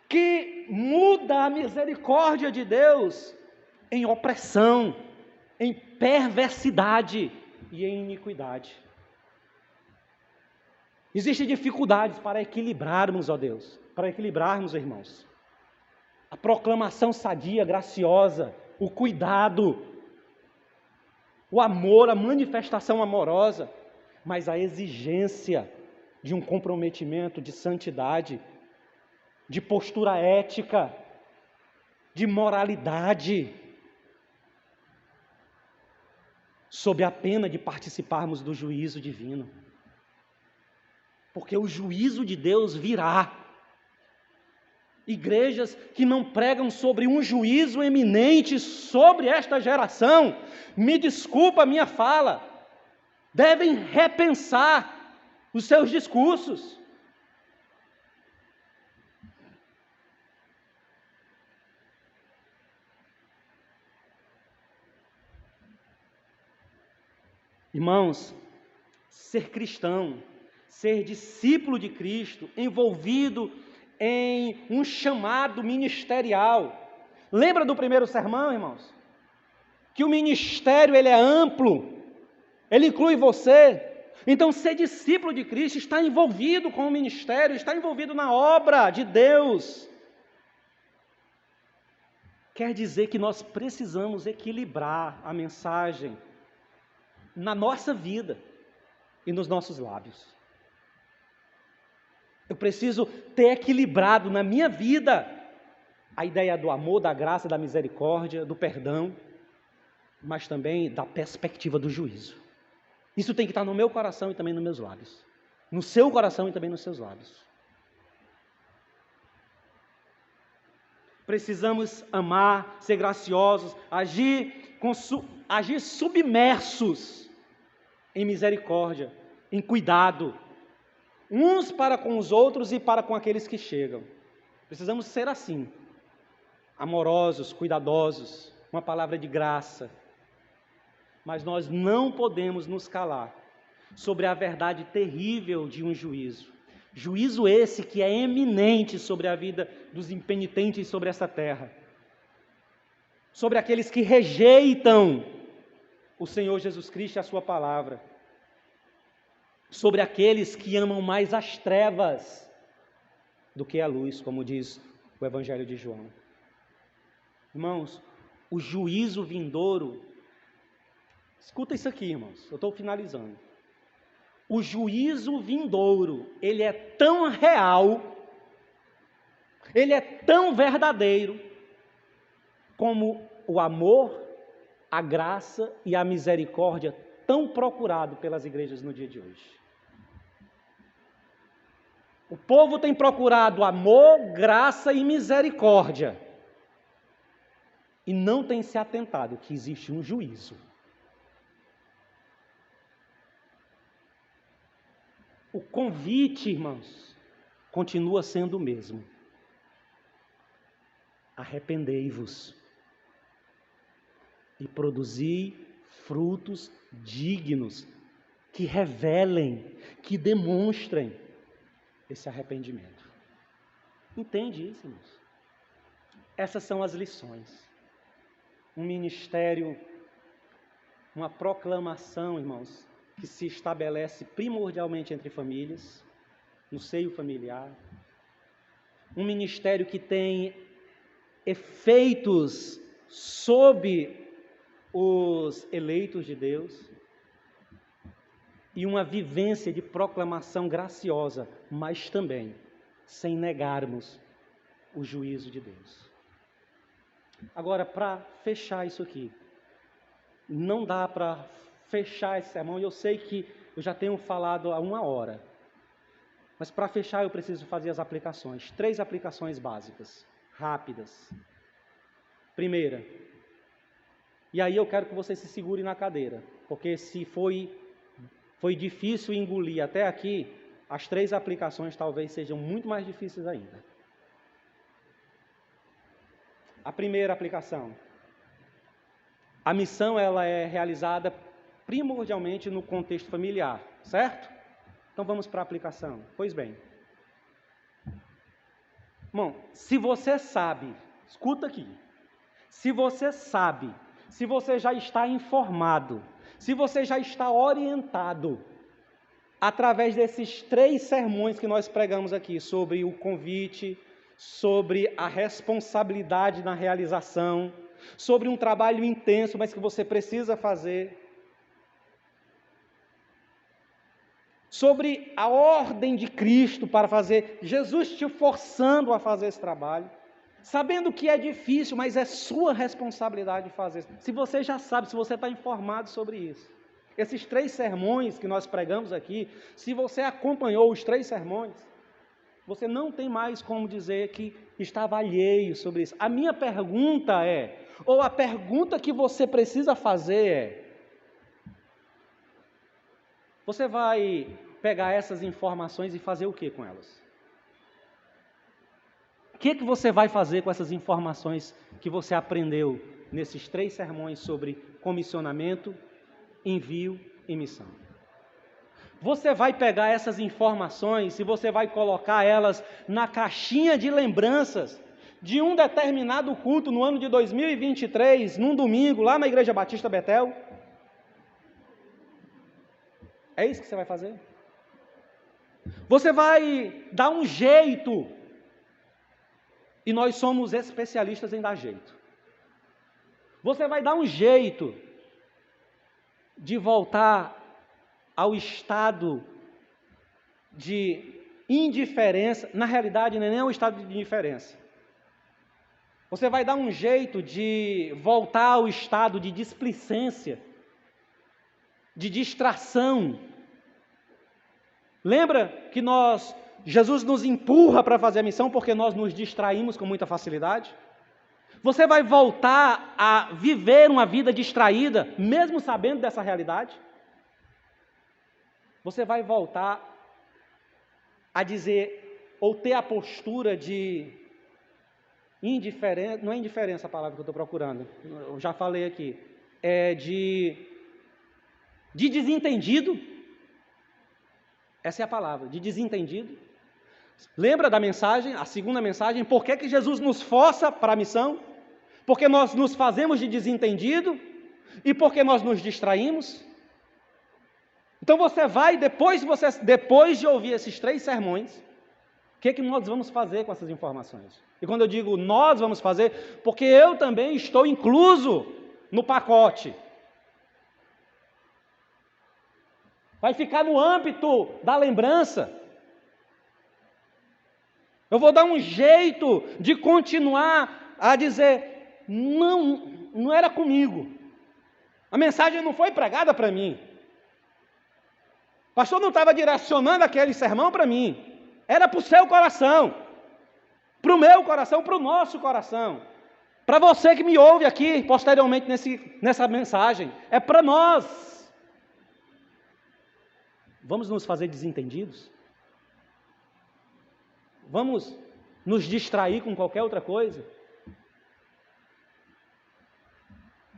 Que muda a misericórdia de Deus em opressão, em perversidade e em iniquidade. Existem dificuldades para equilibrarmos, ó Deus, para equilibrarmos, irmãos. A proclamação sadia, graciosa, o cuidado, o amor, a manifestação amorosa, mas a exigência de um comprometimento de santidade, de postura ética, de moralidade, sob a pena de participarmos do juízo divino. Porque o juízo de Deus virá. Igrejas que não pregam sobre um juízo eminente sobre esta geração, me desculpa a minha fala, devem repensar os seus discursos. Irmãos, ser cristão, ser discípulo de Cristo, envolvido em um chamado ministerial. Lembra do primeiro sermão, irmãos? Que o ministério ele é amplo, ele inclui você. Então, ser discípulo de Cristo está envolvido com o ministério, está envolvido na obra de Deus. Quer dizer que nós precisamos equilibrar a mensagem na nossa vida e nos nossos lábios. Eu preciso ter equilibrado na minha vida a ideia do amor, da graça, da misericórdia, do perdão, mas também da perspectiva do juízo. Isso tem que estar no meu coração e também nos meus lábios. No seu coração e também nos seus lábios. Precisamos amar, ser graciosos, agir submersos em misericórdia, em cuidado, uns para com os outros e para com aqueles que chegam. Precisamos ser assim, amorosos, cuidadosos, uma palavra de graça. Mas nós não podemos nos calar sobre a verdade terrível de um juízo. Juízo esse que é eminente sobre a vida dos impenitentes sobre essa terra. Sobre aqueles que rejeitam o Senhor Jesus Cristo e a sua palavra. Sobre aqueles que amam mais as trevas do que a luz, como diz o Evangelho de João. Irmãos, o juízo vindouro, escuta isso aqui, irmãos, eu estou finalizando. O juízo vindouro, ele é tão real, ele é tão verdadeiro, como o amor, a graça e a misericórdia tão procurado pelas igrejas no dia de hoje. O povo tem procurado amor, graça e misericórdia, e não tem se atentado que existe um juízo. O convite, irmãos, continua sendo o mesmo. Arrependei-vos e produzi frutos dignos que revelem, que demonstrem esse arrependimento. Entende isso, irmãos? Essas são as lições. Um ministério, uma proclamação, irmãos, que se estabelece primordialmente entre famílias, no seio familiar. Um ministério que tem efeitos sobre os eleitos de Deus. E uma vivência de proclamação graciosa, mas também sem negarmos o juízo de Deus. Agora, para fechar isso aqui, não dá para fechar esse sermão, e eu sei que eu já tenho falado há 1 hora, mas para fechar eu preciso fazer as aplicações, 3 aplicações básicas, rápidas. Primeira, e aí eu quero que você se segure na cadeira, porque se foi difícil engolir até aqui, as 3 aplicações talvez sejam muito mais difíceis ainda. A primeira aplicação. A missão ela é realizada primordialmente no contexto familiar, certo? Então vamos para a aplicação. Pois bem. Bom, se você sabe, escuta aqui. Se você sabe, se você já está informado, se você já está orientado, através desses 3 sermões que nós pregamos aqui, sobre o convite, sobre a responsabilidade na realização, sobre um trabalho intenso, mas que você precisa fazer, sobre a ordem de Cristo para fazer, Jesus te forçando a fazer esse trabalho, sabendo que é difícil, mas é sua responsabilidade fazer. Se você já sabe, se você está informado sobre isso. Esses 3 sermões que nós pregamos aqui, se você acompanhou os 3 sermões, você não tem mais como dizer que estava alheio sobre isso. A minha pergunta é, ou a pergunta que você precisa fazer é, você vai pegar essas informações e fazer o que com elas? O que você vai fazer com essas informações que você aprendeu nesses 3 sermões sobre comissionamento, envio e missão? Você vai pegar essas informações e você vai colocar elas na caixinha de lembranças de um determinado culto no ano de 2023, num domingo, lá na Igreja Batista Betel? É isso que você vai fazer? Você vai dar um jeito, e nós somos especialistas em dar jeito. Você vai dar um jeito de voltar ao estado de indiferença, na realidade não é nem o estado de indiferença. Você vai dar um jeito de voltar ao estado de displicência, de distração. Lembra que Jesus nos empurra para fazer a missão porque nós nos distraímos com muita facilidade? Você vai voltar a viver uma vida distraída, mesmo sabendo dessa realidade? Você vai voltar a dizer, ou ter a postura de indiferença, não é indiferença a palavra que eu estou procurando, eu já falei aqui, é de desentendido, essa é a palavra, de desentendido. Lembra da mensagem, a segunda mensagem, por que Jesus nos força para a missão? Porque nós nos fazemos de desentendido e porque nós nos distraímos. Então você vai, depois de ouvir esses 3 sermões, o que nós vamos fazer com essas informações? E quando eu digo nós vamos fazer, porque eu também estou incluso no pacote. Vai ficar no âmbito da lembrança. Eu vou dar um jeito de continuar a dizer, não era comigo. A mensagem não foi pregada para mim. O pastor não estava direcionando aquele sermão para mim. Era para o seu coração, para o meu coração, para o nosso coração. Para você que me ouve aqui, posteriormente nessa mensagem. É para nós. Vamos nos fazer desentendidos? Vamos nos distrair com qualquer outra coisa?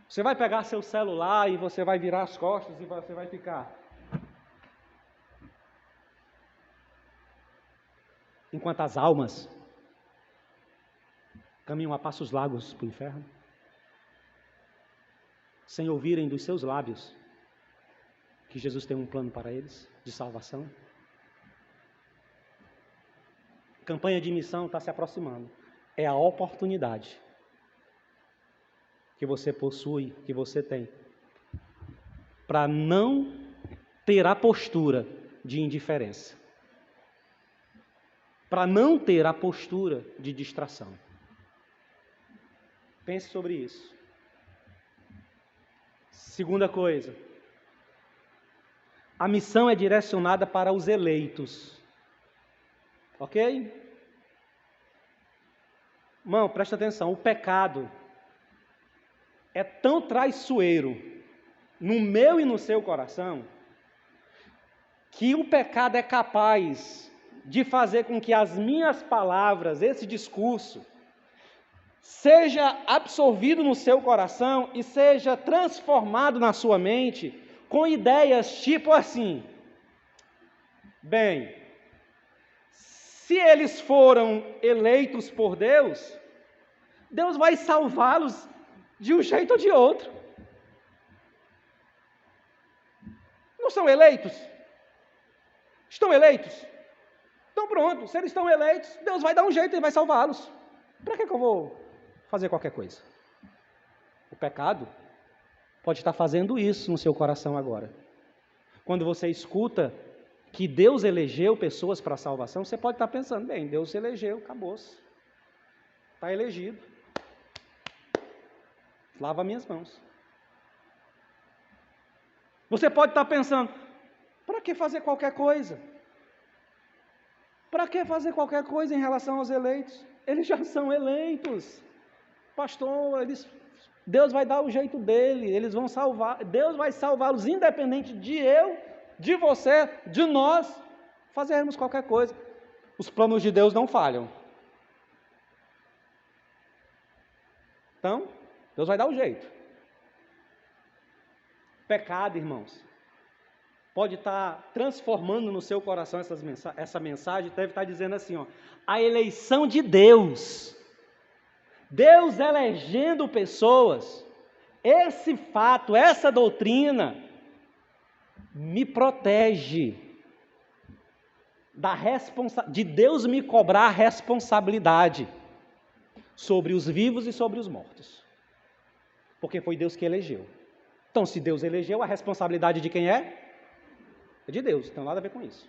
Você vai pegar seu celular e você vai virar as costas e você vai ficar enquanto as almas caminham a passos largos para o inferno, sem ouvirem dos seus lábios que Jesus tem um plano para eles, de salvação. A campanha de missão está se aproximando. É a oportunidade que você possui, que você tem, para não ter a postura de indiferença, para não ter a postura de distração. Pense sobre isso. Segunda coisa, a missão é direcionada para os eleitos. Ok? Irmão, presta atenção, o pecado é tão traiçoeiro no meu e no seu coração, que o pecado é capaz de fazer com que as minhas palavras, esse discurso, seja absorvido no seu coração e seja transformado na sua mente com ideias tipo assim: bem, se eles foram eleitos por Deus, Deus vai salvá-los de um jeito ou de outro. Não são eleitos? Estão eleitos? Então pronto, se eles estão eleitos, Deus vai dar um jeito e vai salvá-los. Para que eu vou fazer qualquer coisa? O pecado pode estar fazendo isso no seu coração agora. Quando você escuta que Deus elegeu pessoas para a salvação, você pode estar pensando: bem, Deus elegeu, acabou-se. Está elegido. Lava minhas mãos. Você pode estar pensando: para que fazer qualquer coisa? Para que fazer qualquer coisa em relação aos eleitos? Eles já são eleitos. Pastor, Deus vai dar o jeito dele, eles vão salvar, Deus vai salvá-los, independente de eu, de você, de nós, fazermos qualquer coisa. Os planos de Deus não falham. Então, Deus vai dar o jeito. Pecado, irmãos, pode estar transformando no seu coração essa mensagem, deve estar dizendo assim, ó: a eleição de Deus, Deus elegendo pessoas, esse fato, essa doutrina, me protege de Deus me cobrar a responsabilidade sobre os vivos e sobre os mortos, porque foi Deus que elegeu. Então, se Deus elegeu, a responsabilidade de quem é? É de Deus, não tem nada a ver com isso.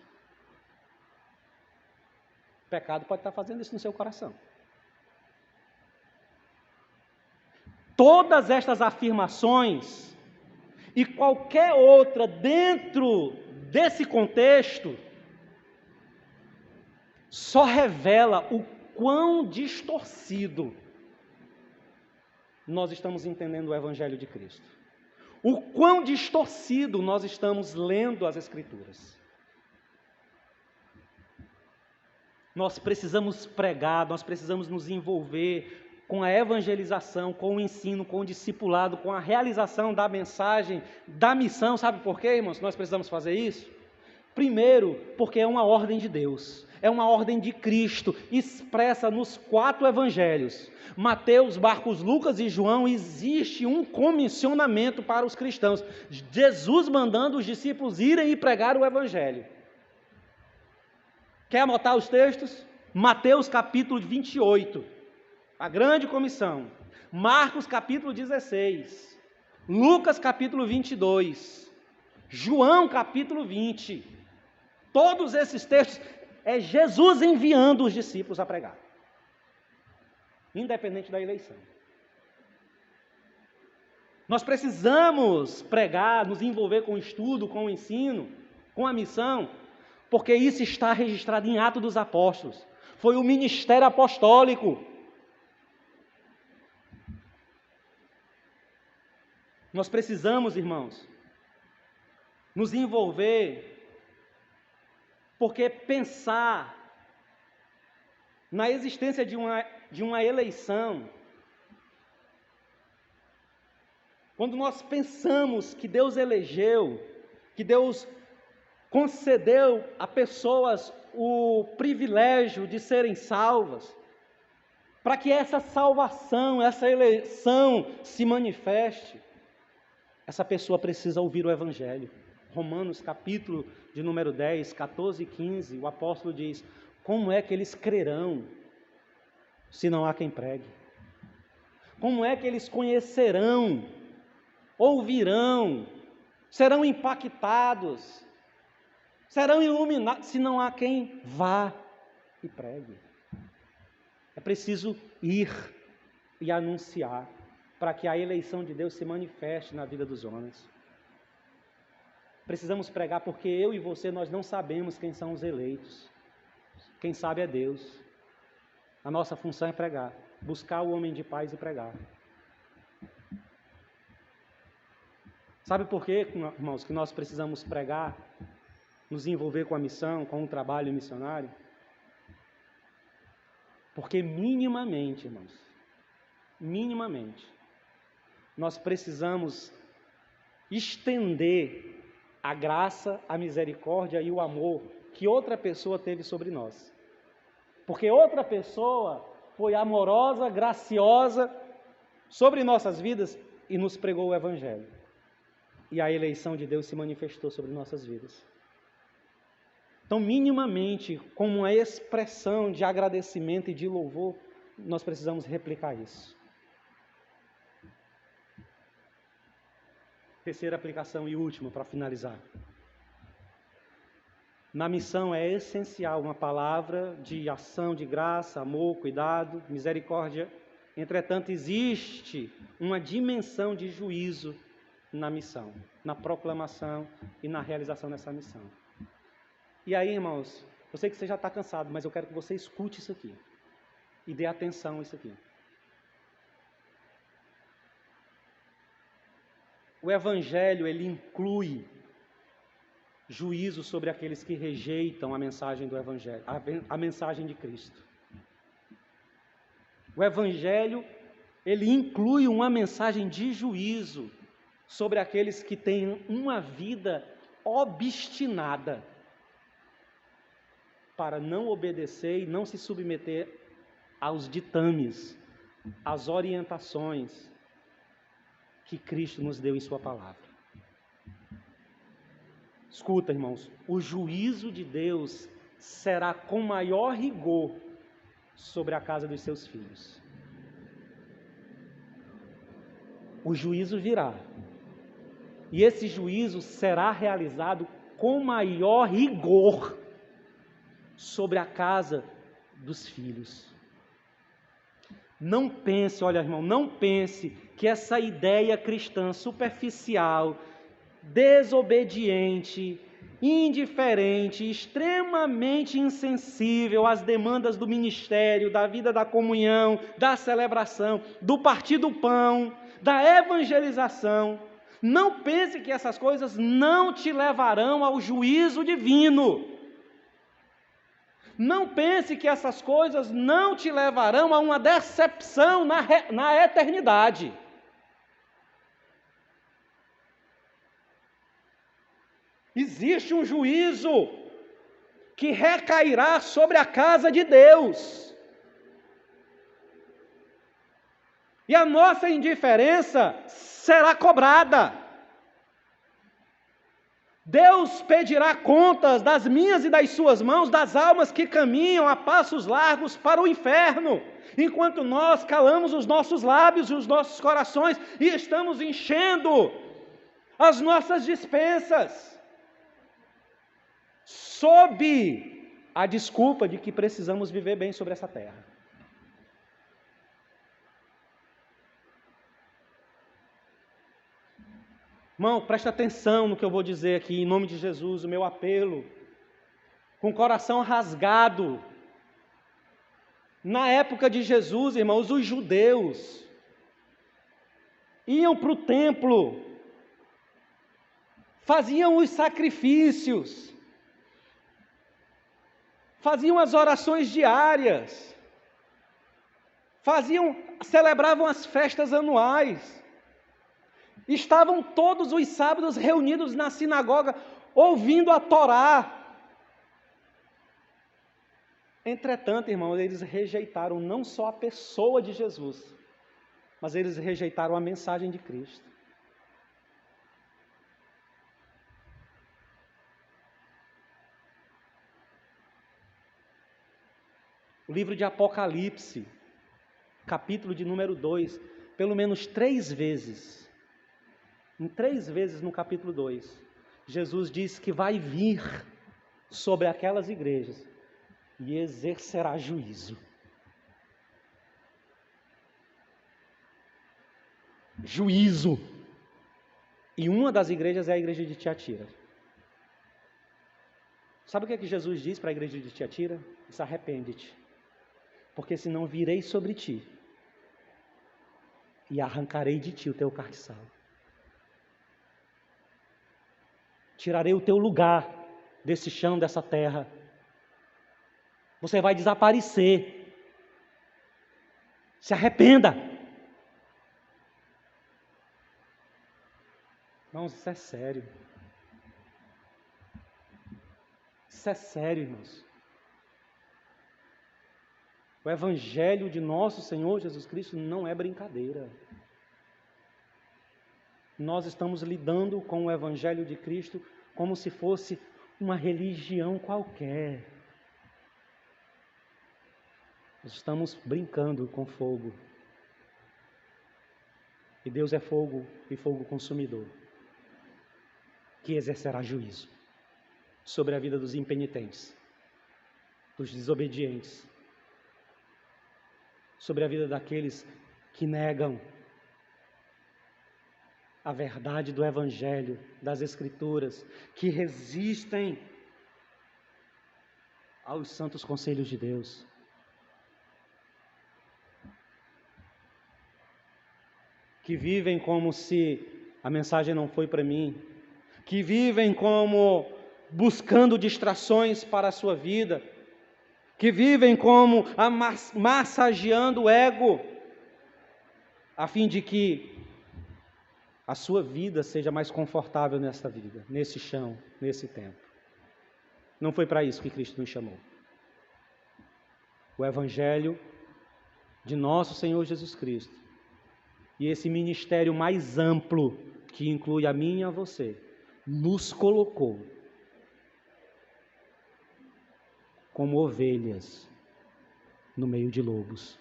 O pecado pode estar fazendo isso no seu coração. Todas estas afirmações e qualquer outra dentro desse contexto só revela o quão distorcido nós estamos entendendo o Evangelho de Cristo. O quão distorcido nós estamos lendo as Escrituras. Nós precisamos pregar, nós precisamos nos envolver com a evangelização, com o ensino, com o discipulado, com a realização da mensagem, da missão. Sabe por quê, irmãos, nós precisamos fazer isso? Primeiro, porque é uma ordem de Deus, é uma ordem de Cristo, expressa nos 4 evangelhos. Mateus, Marcos, Lucas e João, existe um comissionamento para os cristãos. Jesus mandando os discípulos irem e pregar o evangelho. Quer anotar os textos? Mateus capítulo 28, a grande comissão. Marcos capítulo 16. Lucas capítulo 22. João capítulo 20. Todos esses textos é Jesus enviando os discípulos a pregar, independente da eleição. Nós precisamos pregar, nos envolver com o estudo, com o ensino, com a missão, porque isso está registrado em Atos dos Apóstolos. Foi o ministério apostólico. Nós precisamos, irmãos, nos envolver, porque pensar na existência de uma eleição, quando nós pensamos que Deus elegeu, que Deus concedeu a pessoas o privilégio de serem salvas, para que essa salvação, essa eleição se manifeste, essa pessoa precisa ouvir o Evangelho. Romanos capítulo de número 10, 14 e 15, o apóstolo diz: como é que eles crerão se não há quem pregue? Como é que eles conhecerão, ouvirão, serão impactados, serão iluminados se não há quem vá e pregue? É preciso ir e anunciar para que a eleição de Deus se manifeste na vida dos homens. Precisamos pregar porque eu e você, nós não sabemos quem são os eleitos. Quem sabe é Deus. A nossa função é pregar, buscar o homem de paz e pregar. Sabe por quê, irmãos, que nós precisamos pregar, nos envolver com a missão, com o trabalho missionário? Porque minimamente, irmãos, nós precisamos estender a graça, a misericórdia e o amor que outra pessoa teve sobre nós. Porque outra pessoa foi amorosa, graciosa sobre nossas vidas e nos pregou o Evangelho. E a eleição de Deus se manifestou sobre nossas vidas. Então, minimamente, como uma expressão de agradecimento e de louvor, nós precisamos replicar isso. Terceira aplicação e última, para finalizar. Na missão é essencial uma palavra de ação, de graça, amor, cuidado, misericórdia. Entretanto, existe uma dimensão de juízo na missão, na proclamação e na realização dessa missão. E aí, irmãos, eu sei que você já está cansado, mas eu quero que você escute isso aqui e dê atenção a isso aqui. O Evangelho, ele inclui juízo sobre aqueles que rejeitam a mensagem do Evangelho, a mensagem de Cristo. O Evangelho, ele inclui uma mensagem de juízo sobre aqueles que têm uma vida obstinada para não obedecer e não se submeter aos ditames, às orientações que Cristo nos deu em sua palavra. Escuta, irmãos, o juízo de Deus será com maior rigor sobre a casa dos seus filhos. O juízo virá. E esse juízo será realizado com maior rigor sobre a casa dos filhos. Não pense, olha, irmão, não pense que essa ideia cristã superficial, desobediente, indiferente, extremamente insensível às demandas do ministério, da vida da comunhão, da celebração, do partir do pão, da evangelização, não pense que essas coisas não te levarão ao juízo divino. Não pense que essas coisas não te levarão a uma decepção na eternidade. Existe um juízo que recairá sobre a casa de Deus. E a nossa indiferença será cobrada. Deus pedirá contas das minhas e das suas mãos, das almas que caminham a passos largos para o inferno, enquanto nós calamos os nossos lábios e os nossos corações e estamos enchendo as nossas despensas, sob a desculpa de que precisamos viver bem sobre essa terra. Irmão, presta atenção no que eu vou dizer aqui, em nome de Jesus, o meu apelo, com o coração rasgado. Na época de Jesus, irmãos, os judeus iam para o templo, faziam os sacrifícios, faziam as orações diárias, celebravam as festas anuais, estavam todos os sábados reunidos na sinagoga, ouvindo a Torá. Entretanto, irmãos, eles rejeitaram não só a pessoa de Jesus, mas eles rejeitaram a mensagem de Cristo. O livro de Apocalipse, capítulo de número 2, pelo menos 3 vezes, em 3 vezes no capítulo 2, Jesus diz que vai vir sobre aquelas igrejas e exercerá juízo. Juízo. E uma das igrejas é a igreja de Tiatira. Sabe o que é que Jesus diz para a igreja de Tiatira? Diz: arrepende-te, porque senão virei sobre ti e arrancarei de ti o teu castiçal. Tirarei o teu lugar desse chão, dessa terra. Você vai desaparecer. Se arrependa. Irmãos, isso é sério. Isso é sério, irmãos. O Evangelho de nosso Senhor Jesus Cristo não é brincadeira. Nós estamos lidando com o Evangelho de Cristo como se fosse uma religião qualquer. Nós estamos brincando com fogo. E Deus é fogo e fogo consumidor, que exercerá juízo sobre a vida dos impenitentes, dos desobedientes, sobre a vida daqueles que negam a verdade do Evangelho, das Escrituras, que resistem aos santos conselhos de Deus. Que vivem como se a mensagem não foi para mim, que vivem como buscando distrações para a sua vida, que vivem como massageando o ego, a fim de que a sua vida seja mais confortável nesta vida, nesse chão, nesse tempo. Não foi para isso que Cristo nos chamou. O Evangelho de nosso Senhor Jesus Cristo e esse ministério mais amplo, que inclui a mim e a você, nos colocou como ovelhas no meio de lobos,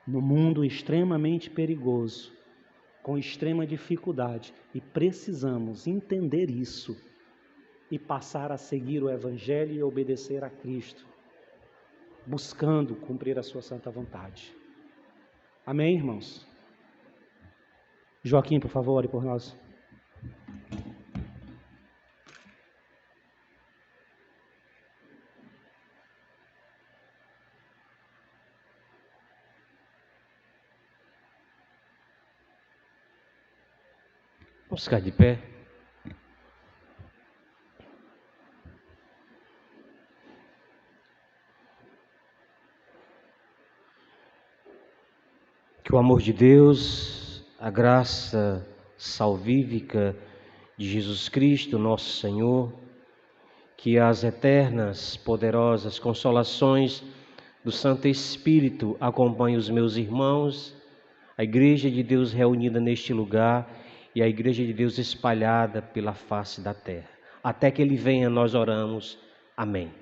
no mundo extremamente perigoso, com extrema dificuldade, e precisamos entender isso e passar a seguir o Evangelho e obedecer a Cristo, buscando cumprir a sua santa vontade. Amém, irmãos? Joaquim, por favor, ore por nós. Vamos ficar de pé. Que o amor de Deus, a graça salvífica de Jesus Cristo, nosso Senhor, que as eternas, poderosas consolações do Santo Espírito acompanhem os meus irmãos, a Igreja de Deus reunida neste lugar e a Igreja de Deus espalhada pela face da terra. Até que Ele venha, nós oramos. Amém.